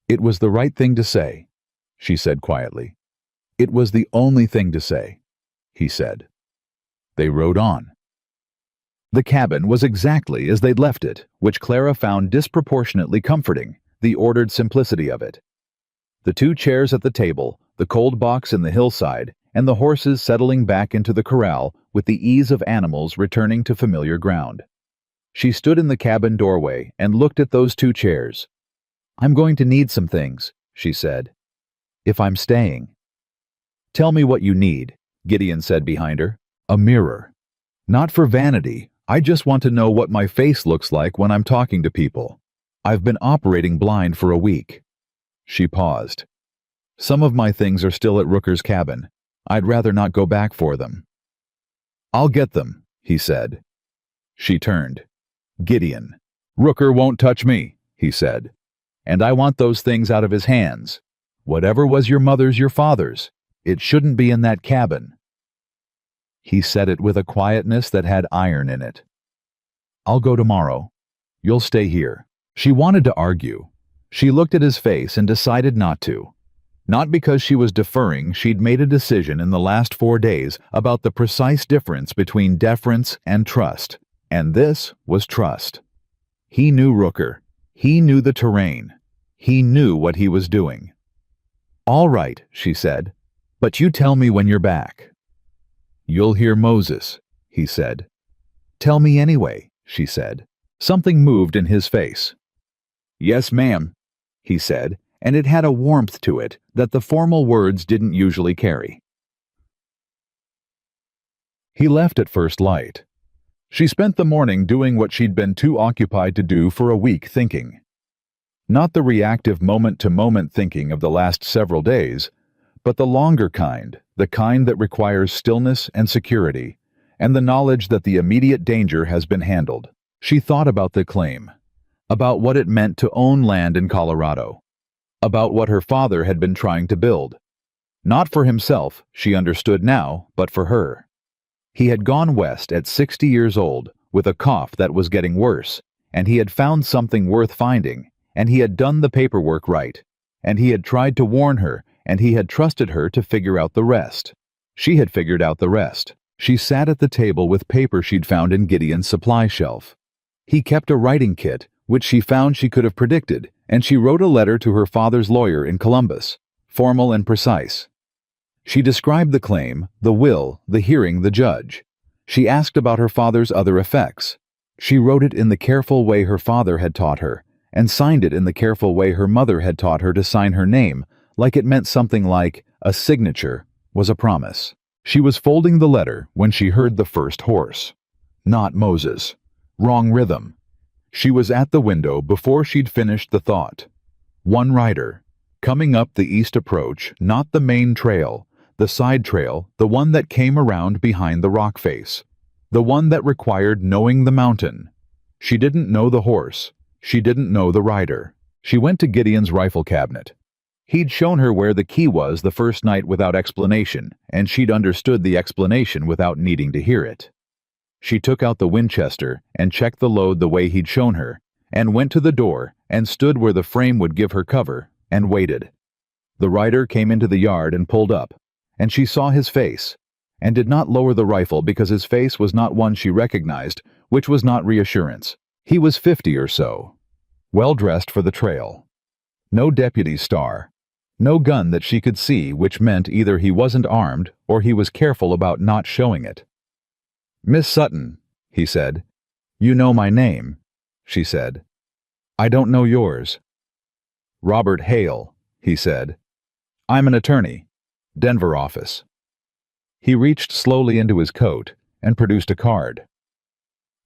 It was the right thing to say, she said quietly. It was the only thing to say, he said. They rode on. The cabin was exactly as they'd left it, which Clara found disproportionately comforting, the ordered simplicity of it. The 2 chairs at the table, the cold box in the hillside, and the horses settling back into the corral with the ease of animals returning to familiar ground. She stood in the cabin doorway and looked at those 2 chairs. "I'm going to need some things," she said, "if I'm staying." "Tell me what you need," Gideon said behind her. "A mirror. Not for vanity. I just want to know what my face looks like when I'm talking to people. I've been operating blind for a week." She paused. "Some of my things are still at Rooker's cabin. I'd rather not go back for them." "I'll get them," he said. She turned. "Gideon, Rooker won't touch me," he said. "And I want those things out of his hands. Whatever was your mother's, your father's. It shouldn't be in that cabin." He said it with a quietness that had iron in it. "I'll go tomorrow. You'll stay here." She wanted to argue. She looked at his face and decided not to. Not because she was deferring, she'd made a decision in the last 4 days about the precise difference between deference and trust, and this was trust. He knew Rooker. He knew the terrain. He knew what he was doing. "All right," she said, "but you tell me when you're back." "You'll hear Moses," he said. "Tell me anyway," she said. Something moved in his face. "Yes, ma'am," he said, and it had a warmth to it that the formal words didn't usually carry. He left at first light. She spent the morning doing what she'd been too occupied to do for a week, thinking. Not the reactive moment-to-moment thinking of the last several days, but the longer kind, the kind that requires stillness and security, and the knowledge that the immediate danger has been handled. She thought about the claim, about what it meant to own land in Colorado, about what her father had been trying to build. Not for himself, she understood now, but for her. He had gone west at 60 years old, with a cough that was getting worse, and he had found something worth finding, and he had done the paperwork right, and he had tried to warn her, and he had trusted her to figure out the rest. She had figured out the rest. She sat at the table with paper she'd found in Gideon's supply shelf. He kept a writing kit, which she found she could have predicted, and she wrote a letter to her father's lawyer in Columbus, formal and precise. She described the claim, the will, the hearing, the judge. She asked about her father's other effects. She wrote it in the careful way her father had taught her, and signed it in the careful way her mother had taught her to sign her name, like it meant something like a signature was a promise. She was folding the letter when she heard the first horse. Not Moses. Wrong rhythm. She was at the window before she'd finished the thought. One rider, coming up the east approach, not the main trail, the side trail, the one that came around behind the rock face, the one that required knowing the mountain. She didn't know the horse. She didn't know the rider. She went to Gideon's rifle cabinet. He'd shown her where the key was the first night without explanation, and she'd understood the explanation without needing to hear it. She took out the Winchester and checked the load the way he'd shown her, and went to the door and stood where the frame would give her cover, and waited. The rider came into the yard and pulled up, and she saw his face, and did not lower the rifle because his face was not one she recognized, which was not reassurance. He was 50 or so, well-dressed for the trail. No deputy star. No gun that she could see, which meant either he wasn't armed or he was careful about not showing it. "Miss Sutton," he said. "You know my name," she said. "I don't know yours." "Robert Hale," he said. "I'm an attorney. Denver office." He reached slowly into his coat and produced a card.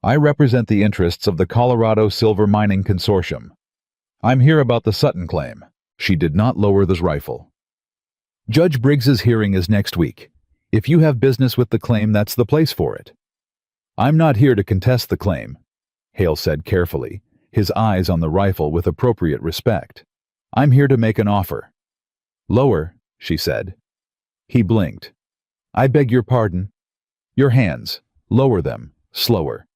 "I represent the interests of the Colorado Silver Mining Consortium. I'm here about the Sutton claim." She did not lower the rifle. "Judge Briggs's hearing is next week. If you have business with the claim, that's the place for it." "I'm not here to contest the claim," Hale said carefully, his eyes on the rifle with appropriate respect. "I'm here to make an offer." "Lower," she said. He blinked. "I beg your pardon." "Your hands. Lower them. Slower."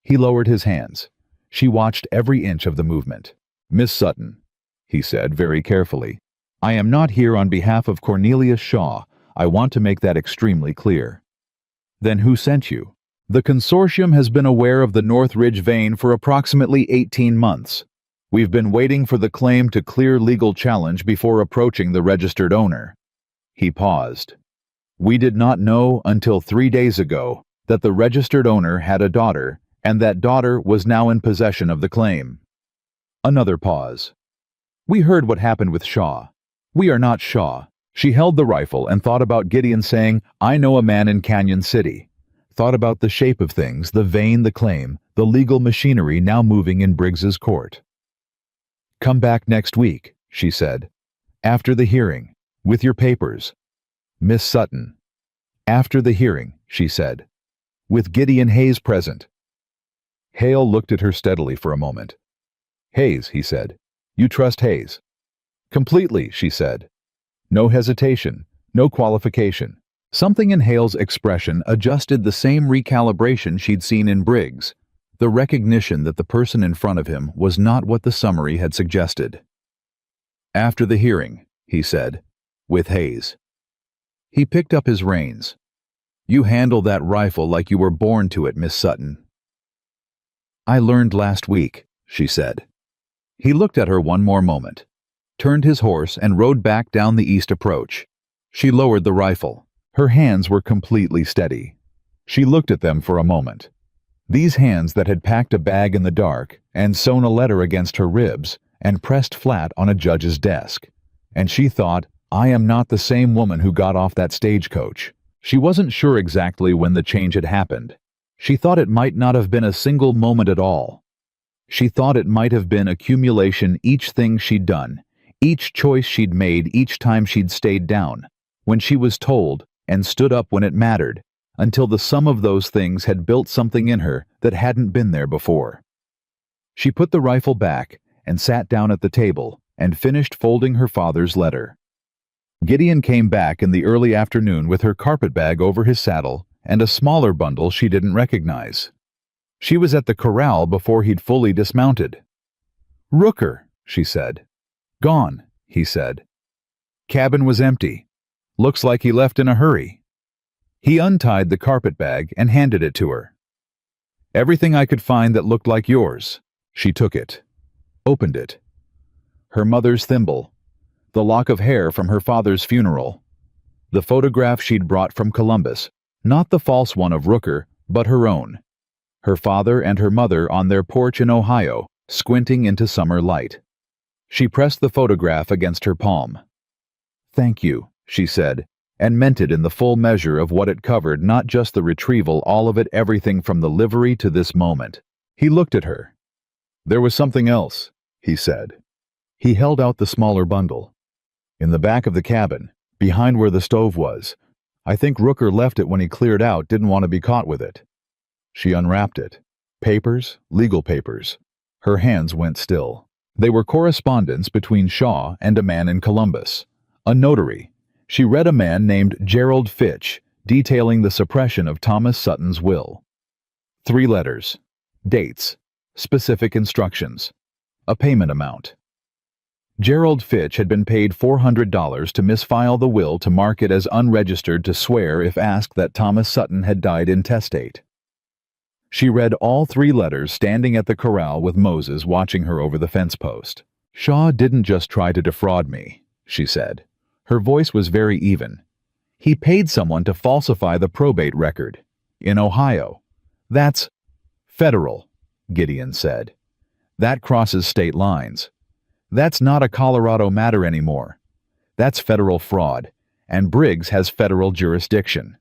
He lowered his hands. She watched every inch of the movement. "Miss Sutton," he said very carefully, "I am not here on behalf of Cornelius Shaw. I want to make that extremely clear." "Then who sent you?" "The consortium has been aware of the North Ridge vein for approximately 18 months. We've been waiting for the claim to clear legal challenge before approaching the registered owner." He paused. "We did not know until 3 days ago that the registered owner had a daughter, and that daughter was now in possession of the claim." Another pause. "We heard what happened with Shaw. We are not Shaw." She held the rifle and thought about Gideon saying, "I know a man in Canyon City." Thought about the shape of things, the vein, the claim, the legal machinery now moving in Briggs's court. "Come back next week," she said. "After the hearing. With your papers." "Miss Sutton." "After the hearing," she said. "With Gideon Hayes present." Hale looked at her steadily for a moment. "Hayes," he said. "You trust Hayes?" "Completely," she said. No hesitation, no qualification. Something in Hale's expression adjusted the same recalibration she'd seen in Briggs, the recognition that the person in front of him was not what the summary had suggested. "After the hearing," he said, "with Hayes." He picked up his reins. "You handle that rifle like you were born to it, Miss Sutton." "I learned last week," she said. He looked at her one more moment, turned his horse and rode back down the east approach. She lowered the rifle. Her hands were completely steady. She looked at them for a moment. These hands that had packed a bag in the dark and sewn a letter against her ribs and pressed flat on a judge's desk. And she thought, I am not the same woman who got off that stagecoach. She wasn't sure exactly when the change had happened. She thought it might not have been a single moment at all. She thought it might have been accumulation, each thing she'd done, each choice she'd made, each time she'd stayed down, when she was told, and stood up when it mattered, until the sum of those things had built something in her that hadn't been there before. She put the rifle back and sat down at the table and finished folding her father's letter. Gideon came back in the early afternoon with her carpetbag over his saddle and a smaller bundle she didn't recognize. She was at the corral before he'd fully dismounted. "Rooker," she said. "Gone," he said. "Cabin was empty. Looks like he left in a hurry." He untied the carpetbag and handed it to her. "Everything I could find that looked like yours." She took it, opened it. Her mother's thimble, the lock of hair from her father's funeral, the photograph she'd brought from Columbus, not the false one of Rooker, but her own. Her father and her mother on their porch in Ohio, squinting into summer light. She pressed the photograph against her palm. "Thank you," she said, and meant it in the full measure of what it covered, not just the retrieval, all of it, everything from the livery to this moment. He looked at her. "There was something else," he said. He held out the smaller bundle. "In the back of the cabin, behind where the stove was. I think Rooker left it when he cleared out, didn't want to be caught with it." She unwrapped it. Papers, legal papers. Her hands went still. They were correspondence between Shaw and a man in Columbus, a notary. She read a man named Gerald Fitch, detailing the suppression of Thomas Sutton's will. 3 letters, dates, specific instructions, a payment amount. Gerald Fitch had been paid $400 to misfile the will to mark it as unregistered, to swear, if asked, that Thomas Sutton had died intestate. She read all 3 letters standing at the corral with Moses watching her over the fence post. "Shaw didn't just try to defraud me," she said. Her voice was very even. "He paid someone to falsify the probate record. In Ohio. That's federal," Gideon said. "That crosses state lines. That's not a Colorado matter anymore. That's federal fraud, and Briggs has federal jurisdiction."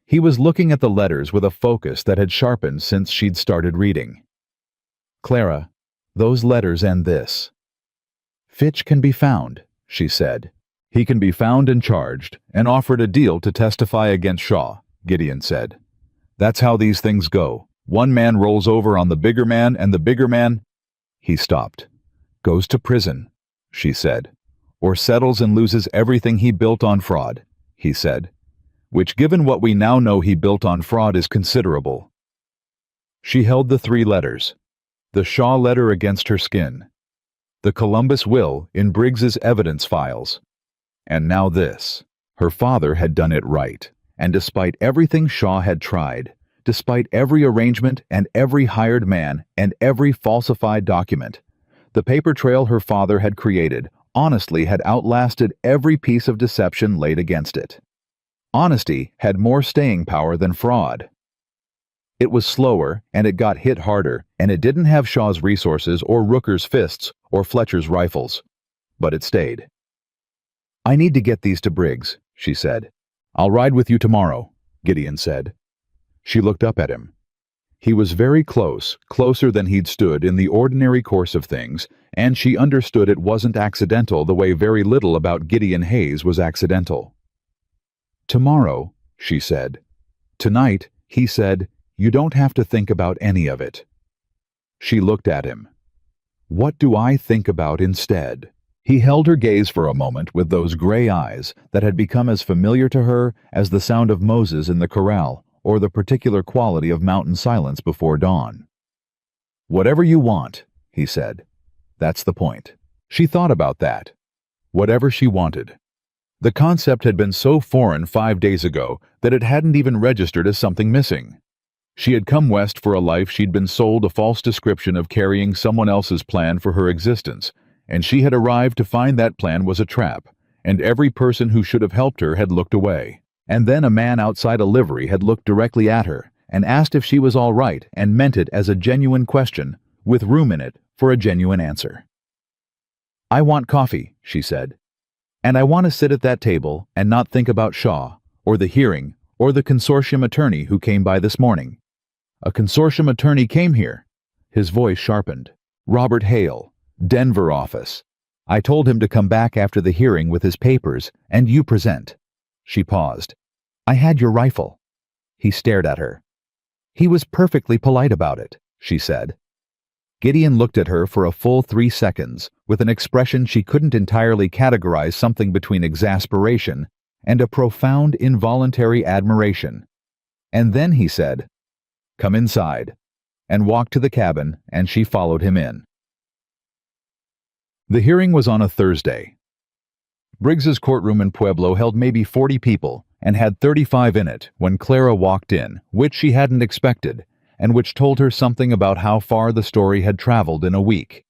He was looking at the letters with a focus that had sharpened since she'd started reading. "Clara, those letters and this." "Fitch can be found," she said. "He can be found and charged, and offered a deal to testify against Shaw," Gideon said. "That's how these things go. One man rolls over on the bigger man, and the bigger man—" He stopped. "Goes to prison," she said. "Or settles and loses everything he built on fraud," he said. "Which, given what we now know he built on fraud, is considerable." She held the 3 letters. The Shaw letter against her skin. The Columbus will in Briggs's evidence files. And now this. Her father had done it right, and despite everything Shaw had tried, despite every arrangement and every hired man and every falsified document, the paper trail her father had created honestly had outlasted every piece of deception laid against it. Honesty had more staying power than fraud. It was slower, and it got hit harder, and it didn't have Shaw's resources or Rooker's fists or Fletcher's rifles. But it stayed. "I need to get these to Briggs," she said. "I'll ride with you tomorrow," Gideon said. She looked up at him. He was very close, closer than he'd stood in the ordinary course of things, and she understood it wasn't accidental the way very little about Gideon Hayes was accidental. "Tomorrow," she said. "Tonight," he said, "you don't have to think about any of it." She looked at him. "What do I think about instead?" He held her gaze for a moment with those gray eyes that had become as familiar to her as the sound of Moses in the corral or the particular quality of mountain silence before dawn. "Whatever you want," he said. "That's the point." She thought about that. Whatever she wanted. The concept had been so foreign 5 days ago that it hadn't even registered as something missing. She had come west for a life she'd been sold a false description of carrying someone else's plan for her existence, and she had arrived to find that plan was a trap, and every person who should have helped her had looked away. And then a man outside a livery had looked directly at her and asked if she was all right and meant it as a genuine question, with room in it for a genuine answer. "I want coffee," she said. "And I want to sit at that table and not think about Shaw, or the hearing, or the consortium attorney who came by this morning." "A consortium attorney came here." His voice sharpened. "Robert Hale, Denver office. I told him to come back after the hearing with his papers, and you present." She paused. "I had your rifle." He stared at her. "He was perfectly polite about it," she said. Gideon looked at her for a full 3 seconds, with an expression she couldn't entirely categorize, something between exasperation and a profound involuntary admiration. And then he said, "Come inside," and walked to the cabin, and she followed him in. The hearing was on a Thursday. Briggs's courtroom in Pueblo held maybe 40 people and had 35 in it when Clara walked in, which she hadn't expected, and which told her something about how far the story had traveled in a week.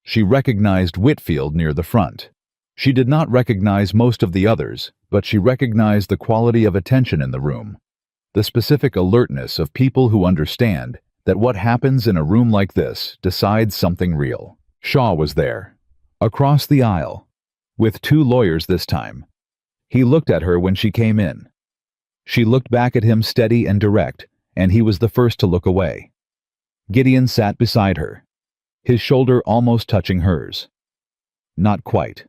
She recognized Whitfield near the front. She did not recognize most of the others, but she recognized the quality of attention in the room, the specific alertness of people who understand that what happens in a room like this decides something real. Shaw was there, across the aisle, with 2 lawyers this time. He looked at her when she came in. She looked back at him steady and direct, and he was the first to look away. Gideon sat beside her, his shoulder almost touching hers. Not quite.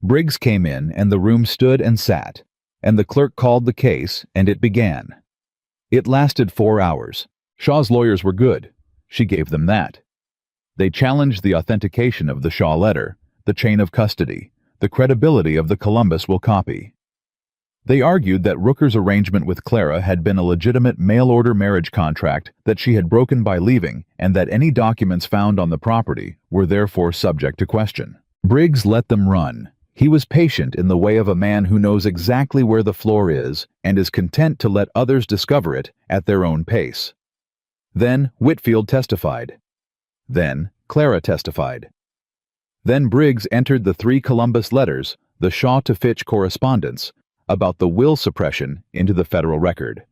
Briggs came in, and the room stood and sat, and the clerk called the case, and it began. It lasted 4 hours. Shaw's lawyers were good. She gave them that. They challenged the authentication of the Shaw letter, the chain of custody, the credibility of the Columbus will copy. They argued that Rooker's arrangement with Clara had been a legitimate mail-order marriage contract that she had broken by leaving, and that any documents found on the property were therefore subject to question. Briggs let them run. He was patient in the way of a man who knows exactly where the floor is and is content to let others discover it at their own pace. Then Whitfield testified. Then Clara testified. Then Briggs entered the 3 Columbus letters, the Shaw to Fitch correspondence, about the will suppression into the federal record.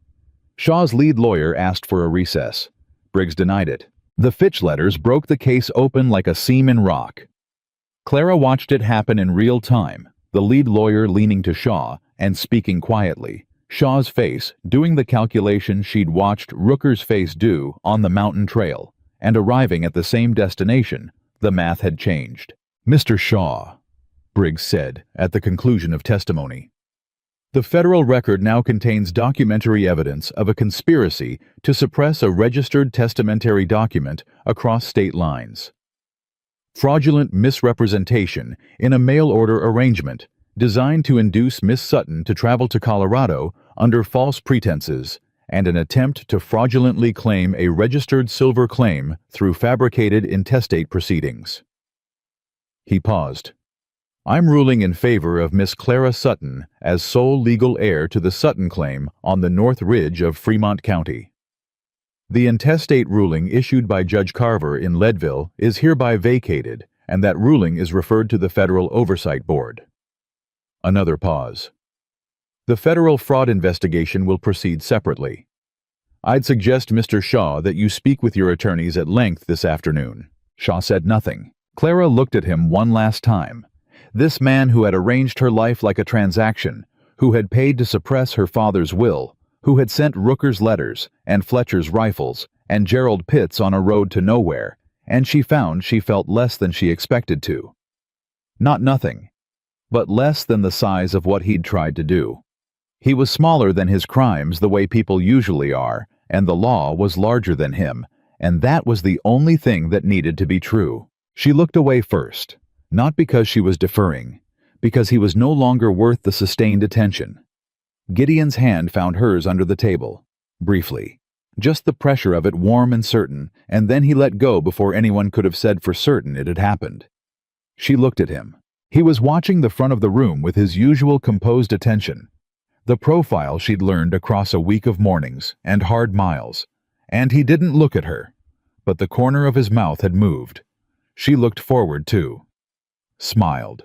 Shaw's lead lawyer asked for a recess. Briggs denied it. The Fitch letters broke the case open like a seam in rock. Clara watched it happen in real time, the lead lawyer leaning to Shaw and speaking quietly, Shaw's face doing the calculation she'd watched Rooker's face do on the mountain trail, and arriving at the same destination, the math had changed. "Mr. Shaw," Briggs said at the conclusion of testimony. The federal record now contains documentary evidence of a conspiracy to suppress a registered testamentary document across state lines. Fraudulent misrepresentation in a mail-order arrangement designed to induce Miss Sutton to travel to Colorado under false pretenses, and an attempt to fraudulently claim a registered silver claim through fabricated intestate proceedings. He paused. I'm ruling in favor of Miss Clara Sutton as sole legal heir to the Sutton claim on the North Ridge of Fremont County. The intestate ruling issued by Judge Carver in Leadville is hereby vacated, and that ruling is referred to the Federal Oversight Board. Another pause. The federal fraud investigation will proceed separately. I'd suggest, Mr. Shaw, that you speak with your attorneys at length this afternoon. Shaw said nothing. Clara looked at him one last time. This man who had arranged her life like a transaction, who had paid to suppress her father's will, who had sent Rooker's letters and Fletcher's rifles and Gerald Pitts on a road to nowhere, and she found she felt less than she expected to. Not nothing, but less than the size of what he'd tried to do. He was smaller than his crimes the way people usually are, and the law was larger than him, and that was the only thing that needed to be true. She looked away first, not because she was deferring, because he was no longer worth the sustained attention. Gideon's hand found hers under the table, briefly. Just the pressure of it warm and certain, and then he let go before anyone could have said for certain it had happened. She looked at him. He was watching the front of the room with his usual composed attention, the profile she'd learned across a week of mornings and hard miles, and he didn't look at her, but the corner of his mouth had moved. She looked forward, too. Smiled.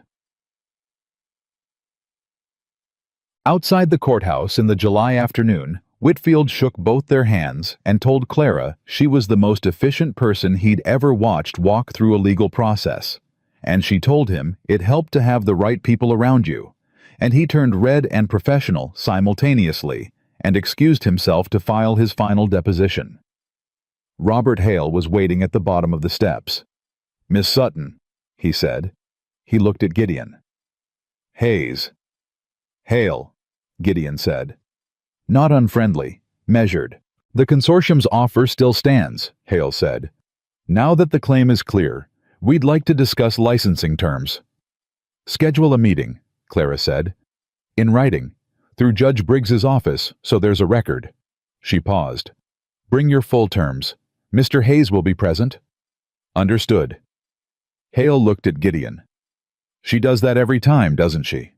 Outside the courthouse in the July afternoon, Whitfield shook both their hands and told Clara she was the most efficient person he'd ever watched walk through a legal process, and she told him it helped to have the right people around you, and he turned red and professional simultaneously and excused himself to file his final deposition. Robert Hale was waiting at the bottom of the steps. "Miss Sutton," he said. He looked at Gideon. "Hayes." "Hale," Gideon said. Not unfriendly, measured. "The consortium's offer still stands," Hale said. "Now that the claim is clear, we'd like to discuss licensing terms." "Schedule a meeting," Clara said. "In writing, through Judge Briggs's office, so there's a record." She paused. "Bring your full terms. Mr. Hayes will be present." "Understood." Hale looked at Gideon. "She does that every time, doesn't she?"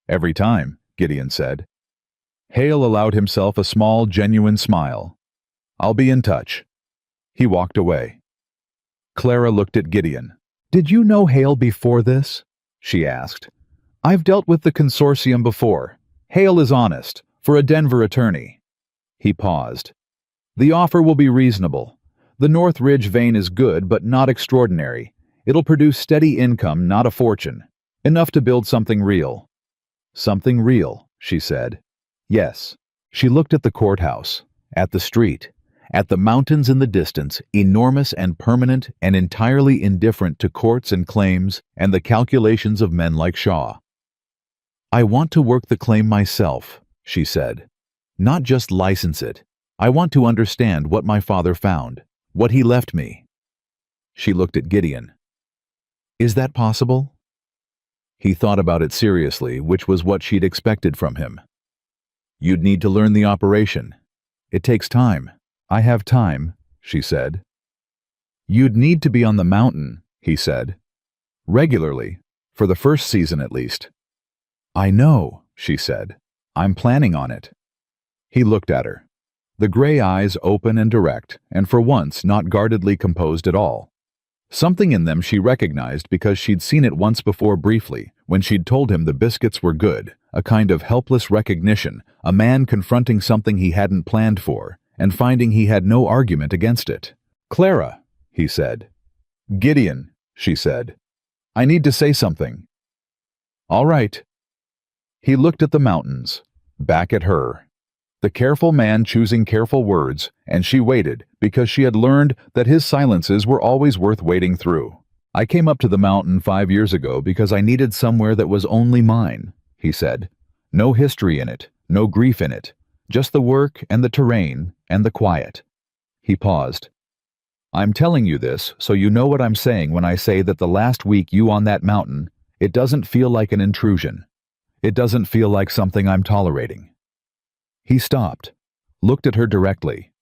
"Every time," Gideon said. Hale allowed himself a small, genuine smile. "I'll be in touch." He walked away. Clara looked at Gideon. "Did you know Hale before this?" she asked. "I've dealt with the consortium before. Hale is honest, for a Denver attorney." He paused. "The offer will be reasonable. The North Ridge vein is good, but not extraordinary. It'll produce steady income, not a fortune. Enough to build something real." "Something real," she said. "Yes." She looked at the courthouse, at the street, at the mountains in the distance, enormous and permanent and entirely indifferent to courts and claims and the calculations of men like Shaw. "I want to work the claim myself," she said. "Not just license it. I want to understand what my father found, what he left me." She looked at Gideon. "Is that possible?" He thought about it seriously, which was what she'd expected from him. "You'd need to learn the operation. It takes time." "I have time," she said. "You'd need to be on the mountain," he said. "Regularly, for the first season at least." "I know," she said. "I'm planning on it." He looked at her. The gray eyes open and direct, and for once not guardedly composed at all. Something in them she recognized because she'd seen it once before briefly, when she'd told him the biscuits were good, a kind of helpless recognition, a man confronting something he hadn't planned for, and finding he had no argument against it. "Clara," he said. "Gideon," she said. "I need to say something." "All right." He looked at the mountains, back at her. The careful man choosing careful words, and she waited because she had learned that his silences were always worth waiting through. "I came up to the mountain 5 years ago because I needed somewhere that was only mine," he said. No history in it, no grief in it, just the work and the terrain and the quiet. He paused. I'm telling you this so you know what I'm saying when I say that the last week you on that mountain, it doesn't feel like an intrusion. It doesn't feel like something I'm tolerating. He stopped, looked at her directly.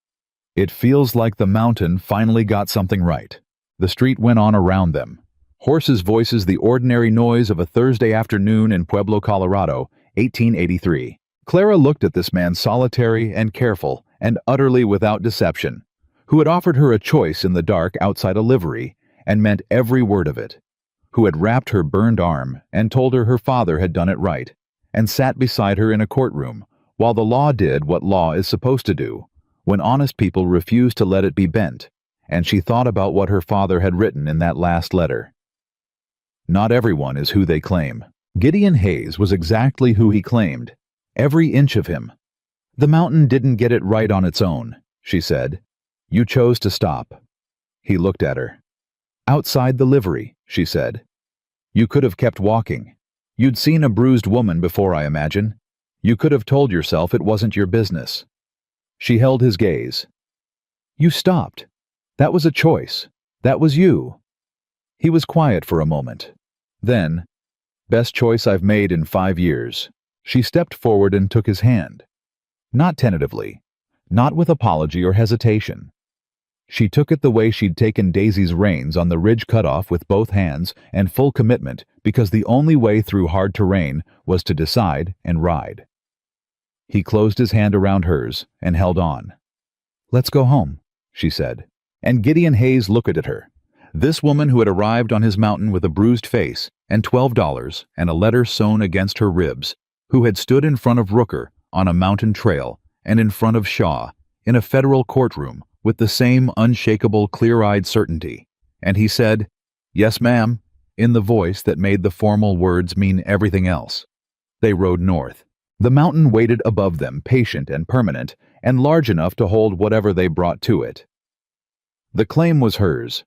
It feels like the mountain finally got something right. The street went on around them. Horses' voices, the ordinary noise of a Thursday afternoon in Pueblo, Colorado, 1883. Clara looked at this man solitary and careful and utterly without deception, who had offered her a choice in the dark outside a livery and meant every word of it, who had wrapped her burned arm and told her her father had done it right, and sat beside her in a courtroom while the law did what law is supposed to do, when honest people refused to let it be bent, and she thought about what her father had written in that last letter. Not everyone is who they claim. Gideon Hayes was exactly who he claimed, every inch of him. The mountain didn't get it right on its own, she said. You chose to stop. He looked at her. Outside the livery, she said. You could have kept walking. You'd seen a bruised woman before, I imagine. You could have told yourself it wasn't your business. She held his gaze. You stopped. That was a choice. That was you. He was quiet for a moment. Then, best choice I've made in 5 years. She stepped forward and took his hand. Not tentatively, not with apology or hesitation. She took it the way she'd taken Daisy's reins on the ridge cutoff, with both hands and full commitment, because the only way through hard terrain was to decide and ride. He closed his hand around hers and held on. Let's go home, she said. And Gideon Hayes looked at her. This woman who had arrived on his mountain with a bruised face and $12 and a letter sewn against her ribs, who had stood in front of Rooker on a mountain trail and in front of Shaw in a federal courtroom with the same unshakable, clear-eyed certainty. And he said, "Yes, ma'am," in the voice that made the formal words mean everything else. They rode north. The mountain waited above them, patient and permanent, and large enough to hold whatever they brought to it. The claim was hers.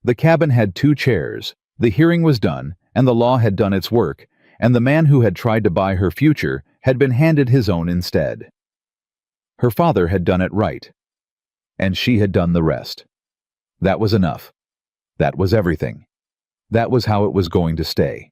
The cabin had 2 chairs, the hearing was done, and the law had done its work, and the man who had tried to buy her future had been handed his own instead. Her father had done it right, and she had done the rest. That was enough. That was everything. That was how it was going to stay.